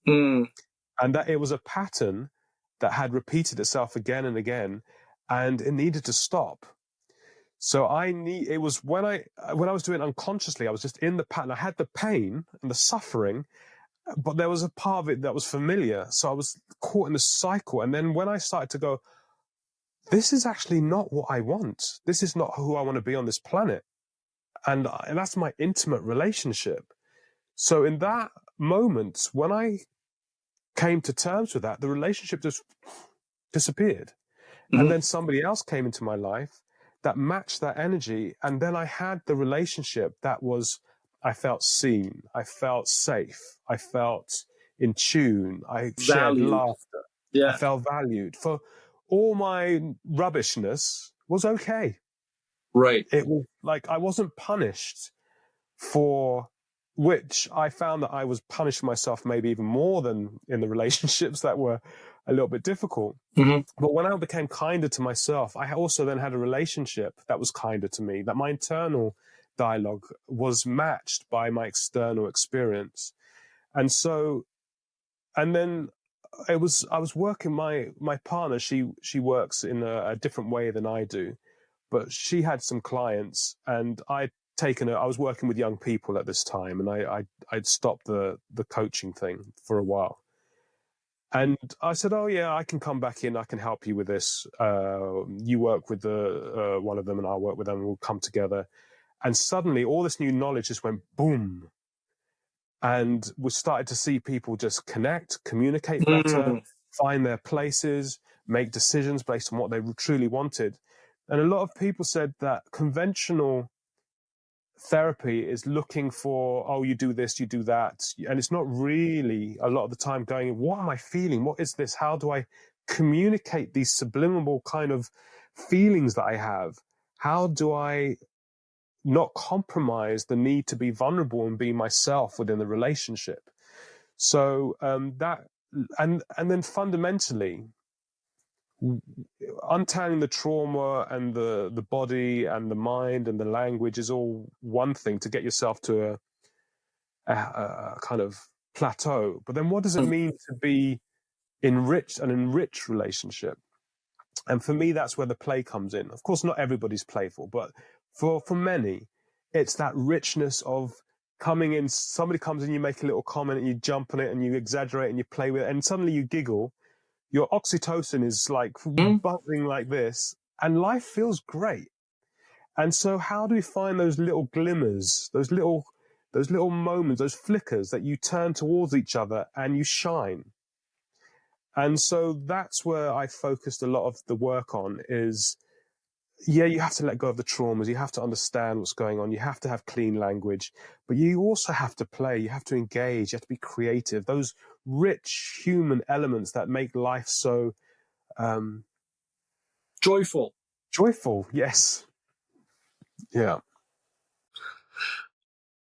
And that it was a pattern that had repeated itself again and again, and it needed to stop. So it was when I was doing it unconsciously, I was just in the pattern. I had the pain and the suffering, but there was a part of it that was familiar. So I was caught in the cycle. And then when I started to go, this is actually not what I want. This is not who I want to be on this planet. And that's my intimate relationship. So in that moment, when I came to terms with that, the relationship just disappeared. And then somebody else came into my life that matched that energy. And then I had the relationship that was, I felt seen, I felt safe, I felt in tune, I shared laughter, I felt valued. For all my rubbishness was okay. Right. It was like I wasn't punished, for which I found that I was punishing myself maybe even more than in the relationships that were a little bit difficult. But when I became kinder to myself, I also then had a relationship that was kinder to me, that my internal dialogue was matched by my external experience. And so, and then I was working, my partner, she works in a different way than I do, but she had some clients, and I was working with young people at this time, and I'd stopped the coaching thing for a while. And I said, oh, yeah, I can come back in. I can help you with this. You work with one of them and I'll work with them, and we'll come together. And suddenly all this new knowledge just went boom. And we started to see people just connect, communicate better, find their places, make decisions based on what they truly wanted. And a lot of people said that conventional therapy is looking for, oh, you do this, you do that. And it's not really a lot of the time going, what am I feeling? What is this? How do I communicate these subliminal kind of feelings that I have? How do I not compromise the need to be vulnerable and be myself within the relationship? So and then fundamentally, untangling the trauma and the body and the mind and the language is all one thing to get yourself to a kind of plateau. But then what does it mean to be an enriched relationship? And for me, that's where the play comes in. Of course, not everybody's playful, but for many, it's that richness of coming in. Somebody comes in, you make a little comment and you jump on it and you exaggerate and you play with it, and suddenly you giggle. Your oxytocin is like buzzing like this, and life feels great. And so how do we find those little glimmers, those little moments, those flickers that you turn towards each other and you shine? And so that's where I focused a lot of the work on is, yeah, you have to let go of the traumas. You have to understand what's going on. You have to have clean language, but you also have to play. You have to engage. You have to be creative. Those rich human elements that make life so joyful. Joyful, yes. Yeah.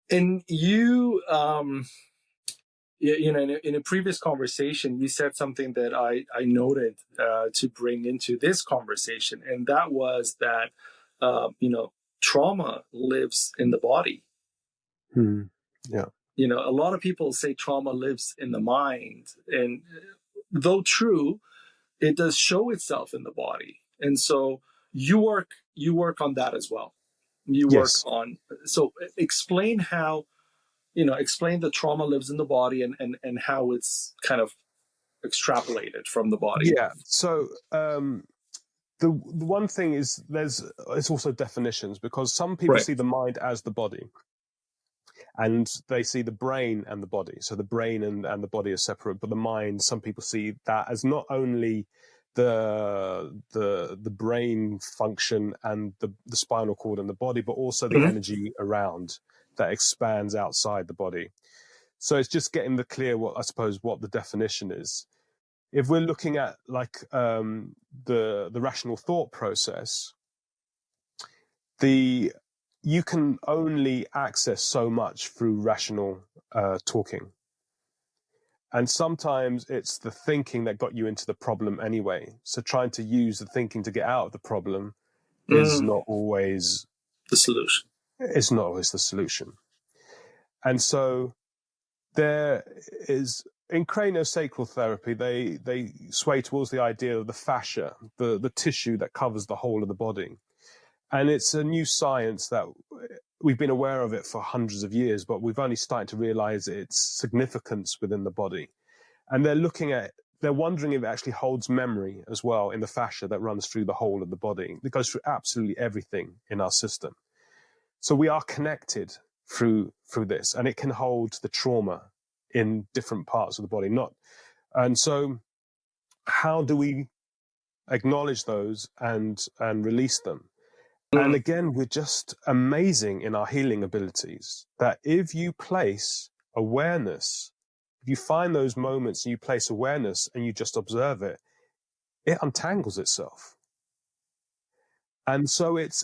And you, in a previous conversation, you said something that I noted to bring into this conversation, and that was that trauma lives in the body. Yeah. A lot of people say trauma lives in the mind, and though true, it does show itself in the body. And so you work on that as well. You work on, so explain how, explain the trauma lives in the body and how it's kind of extrapolated from the body. Yeah. So the one thing is it's also definitions, because some people see the mind as the body. And they see the brain and the body. So the brain and the body are separate, but the mind, some people see that as not only the brain function and the spinal cord and the body, but also the energy around that expands outside the body. So it's just getting what the definition is. If we're looking at like the rational thought process, you can only access so much through rational talking. And sometimes it's the thinking that got you into the problem anyway. So trying to use the thinking to get out of the problem is not always the solution. It's not always the solution. And so there is, in craniosacral therapy, they sway towards the idea of the fascia, the tissue that covers the whole of the body. And it's a new science that we've been aware of it for hundreds of years, but we've only started to realize its significance within the body. And they're wondering if it actually holds memory as well in the fascia that runs through the whole of the body. It goes through absolutely everything in our system. So we are connected through this, and it can hold the trauma in different parts of the body. And so how do we acknowledge those and release them? And again, we're just amazing in our healing abilities, that if you place awareness, if you find those moments and you place awareness and you just observe it, it untangles itself. And so its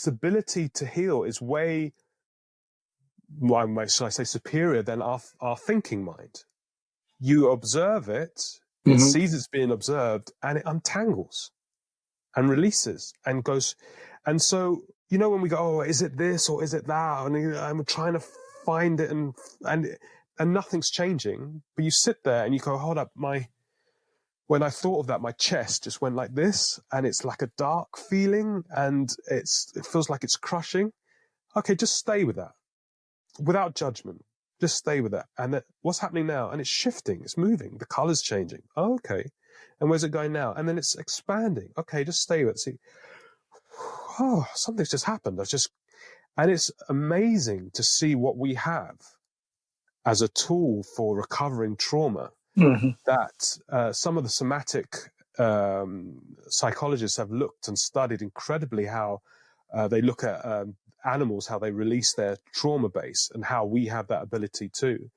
ability to heal is way, should I say, superior than our thinking mind. You observe it, it sees it's being observed, and it untangles and releases and goes. And so, when we go, oh, is it this or is it that? And I'm trying to find it and nothing's changing. But you sit there and you go, hold up, when I thought of that, my chest just went like this, and it's like a dark feeling, and it feels like it's crushing. Okay, just stay with that without judgment. Just stay with that. And what's happening now? And it's shifting, it's moving, the color's changing. Oh, okay. And where's it going now? And then it's expanding. Okay, just stay with it. See, oh, something's just happened. And it's amazing to see what we have as a tool for recovering trauma. That some of the somatic psychologists have looked and studied incredibly how they look at animals, how they release their trauma base, and how we have that ability too.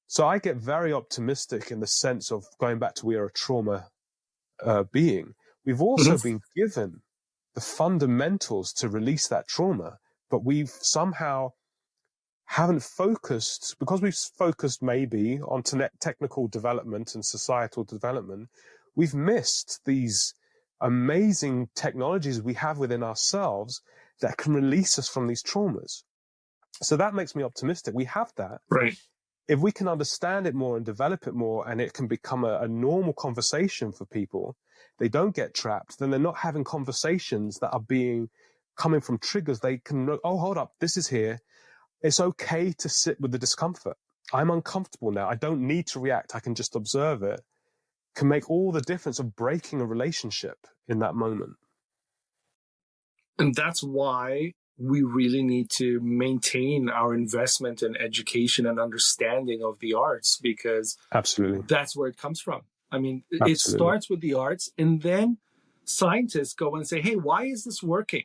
So I get very optimistic in the sense of going back to we are a trauma being. We've also been given the fundamentals to release that trauma, but we've somehow haven't focused, because we've focused maybe on technical development and societal development, we've missed these amazing technologies we have within ourselves that can release us from these traumas. So that makes me optimistic. We have that. Right. If we can understand it more and develop it more, and it can become a normal conversation for people, they don't get trapped, then they're not having conversations that are coming from triggers. They can, oh, hold up, this is here. It's okay to sit with the discomfort. I'm uncomfortable now. I don't need to react. I can just observe it. Can make all the difference of breaking a relationship in that moment. And that's why we really need to maintain our investment in education and understanding of the arts, because absolutely, that's where it comes from. I mean, absolutely. It starts with the arts, and then scientists go and say, hey, why is this working?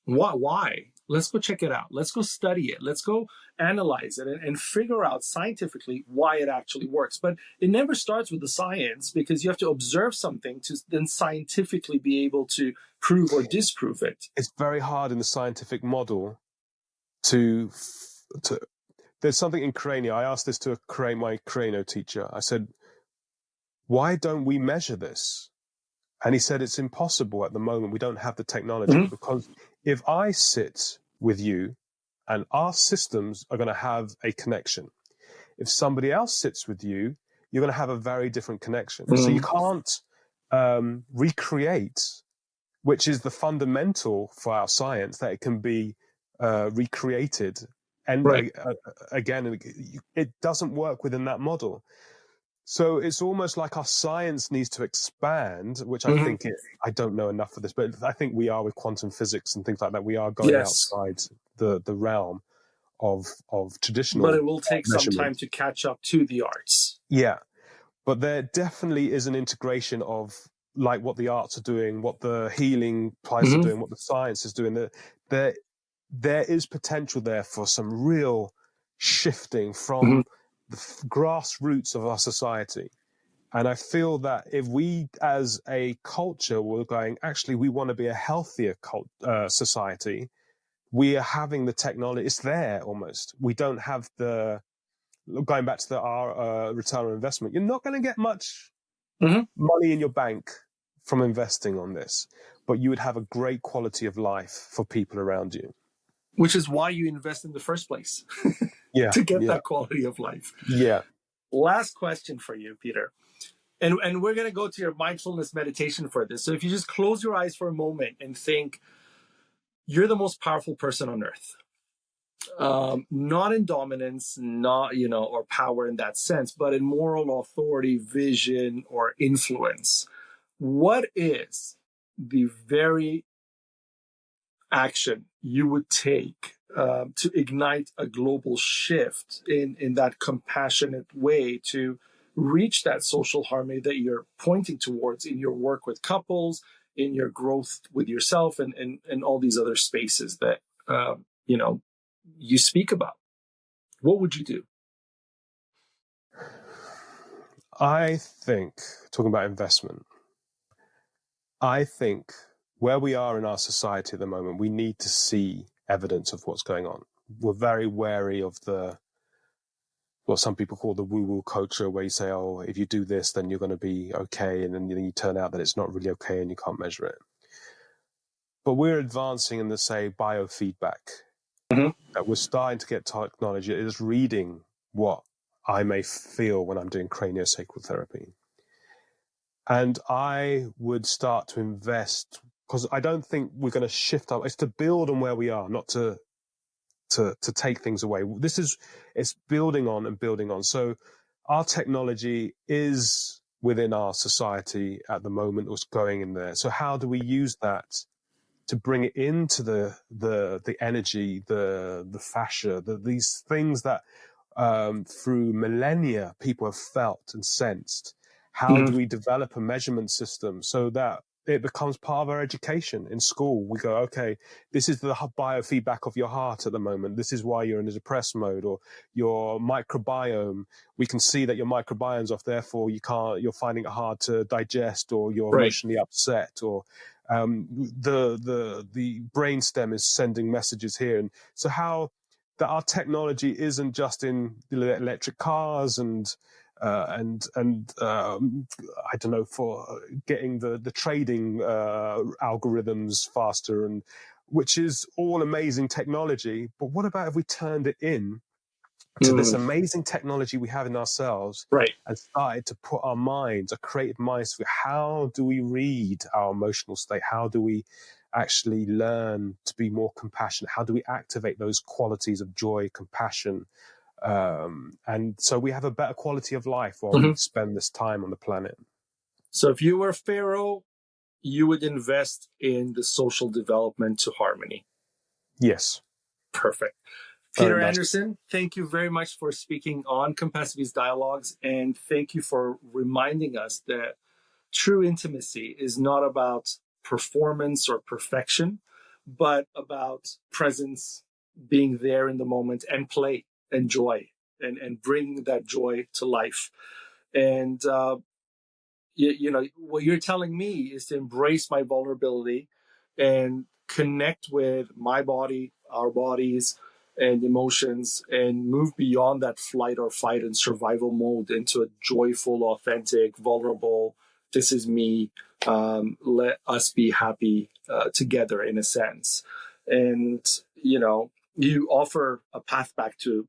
Why? Let's go check it out. Let's go study it. Let's go analyze it and figure out scientifically why it actually works. But it never starts with the science, because you have to observe something to then scientifically be able to prove or disprove it. It's very hard in the scientific model to there's something in Crania. I asked this to my Crano teacher. I said, why don't we measure this? And he said, it's impossible at the moment. We don't have the technology, because if I sit with you and our systems are going to have a connection, if somebody else sits with you, you're going to have a very different connection. So you can't recreate, which is the fundamental for our science, that it can be recreated. And again, it doesn't work within that model. So it's almost like our science needs to expand, which I think I don't know enough for this, but I think we are with quantum physics and things like that. We are going outside the realm of traditional But it will take some measurement. time to catch up to the arts. Yeah. But there definitely is an integration of like what the arts are doing, what the healing plies are doing, what the science is doing. There is potential there for some real shifting from the grassroots of our society. And I feel that if we as a culture were going, actually, we want to be a healthier society, we are having the technology. It's there almost. We don't have going back to our return on investment. You're not going to get much money in your bank from investing on this, but you would have a great quality of life for people around you. Which is why you invest in the first place, to get that quality of life. Yeah. Last question for you, Peter. And we're going to go to your mindfulness meditation for this. So if you just close your eyes for a moment and think, you're the most powerful person on earth. Not in dominance, not, or power in that sense, but in moral authority, vision, or influence. What is the very action you would take to ignite a global shift in that compassionate way to reach that social harmony that you're pointing towards in your work with couples, in your growth with yourself, and all these other spaces that you speak about? What would you do? I think, talking about investment, I think where we are in our society at the moment, we need to see evidence of what's going on. We're very wary of what some people call the woo-woo culture, where you say, oh, if you do this, then you're going to be okay. And then you turn out that it's not really okay and you can't measure it. But we're advancing in the, say, biofeedback. That we're starting to get technology. It is reading what I may feel when I'm doing craniosacral therapy. And I would start to invest, because I don't think we're going to shift up. It's to build on where we are, not to take things away. It's building on and building on. So our technology is within our society at the moment, was going in there. So how do we use that to bring it into the energy, the fascia, these things that through millennia people have felt and sensed? How do we develop a measurement system so that it becomes part of our education in school? We go, okay, this is the biofeedback of your heart at the moment. This is why you're in a depressed mode, or your microbiome. We can see that your microbiome's off, therefore you're finding it hard to digest, or you're emotionally upset, or the brainstem is sending messages here. And so how that our technology isn't just in electric cars and I don't know, for getting the trading algorithms faster, and which is all amazing technology. But what about if we turned it in to this amazing technology we have in ourselves, and started to put our minds, a creative minds, how do we read our emotional state? How do we actually learn to be more compassionate? How do we activate those qualities of joy, compassion? And so we have a better quality of life while we spend this time on the planet. So if you were Pharaoh, you would invest in the social development to harmony. Yes. Perfect. Peter Andersen, thank you very much for speaking on Compassiviste Dialogues, and thank you for reminding us that true intimacy is not about performance or perfection, but about presence, being there in the moment, and play and joy, and bringing that joy to life. And what you're telling me is to embrace my vulnerability and connect with my body, our bodies, and emotions, and move beyond that flight or fight and survival mode into a joyful, authentic, vulnerable, this is me, let us be happy together, in a sense. And, you offer a path back to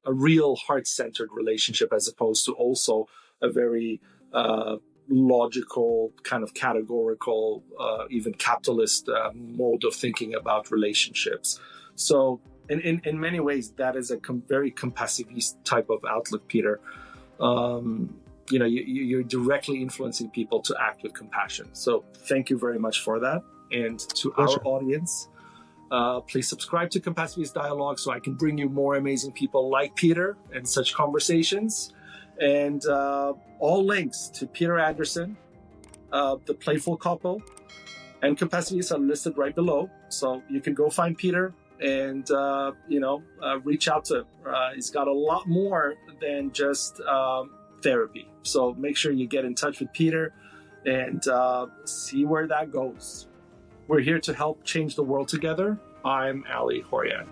a real heart-centered relationship, as opposed to also a very logical, kind of categorical, even capitalist mode of thinking about relationships. So in many ways, that is a very compassivist type of outlook, Peter. you're directly influencing people to act with compassion. So thank you very much for that. And to our audience, please subscribe to Compassiviste Dialogues so I can bring you more amazing people like Peter and such conversations. And all links to Peter Andersen, the Playful Couple, and Compassiviste are listed right below. So you can go find Peter and, reach out to him. He's got a lot more than just therapy. So make sure you get in touch with Peter and see where that goes. We're here to help change the world together. I'm Ali Horian.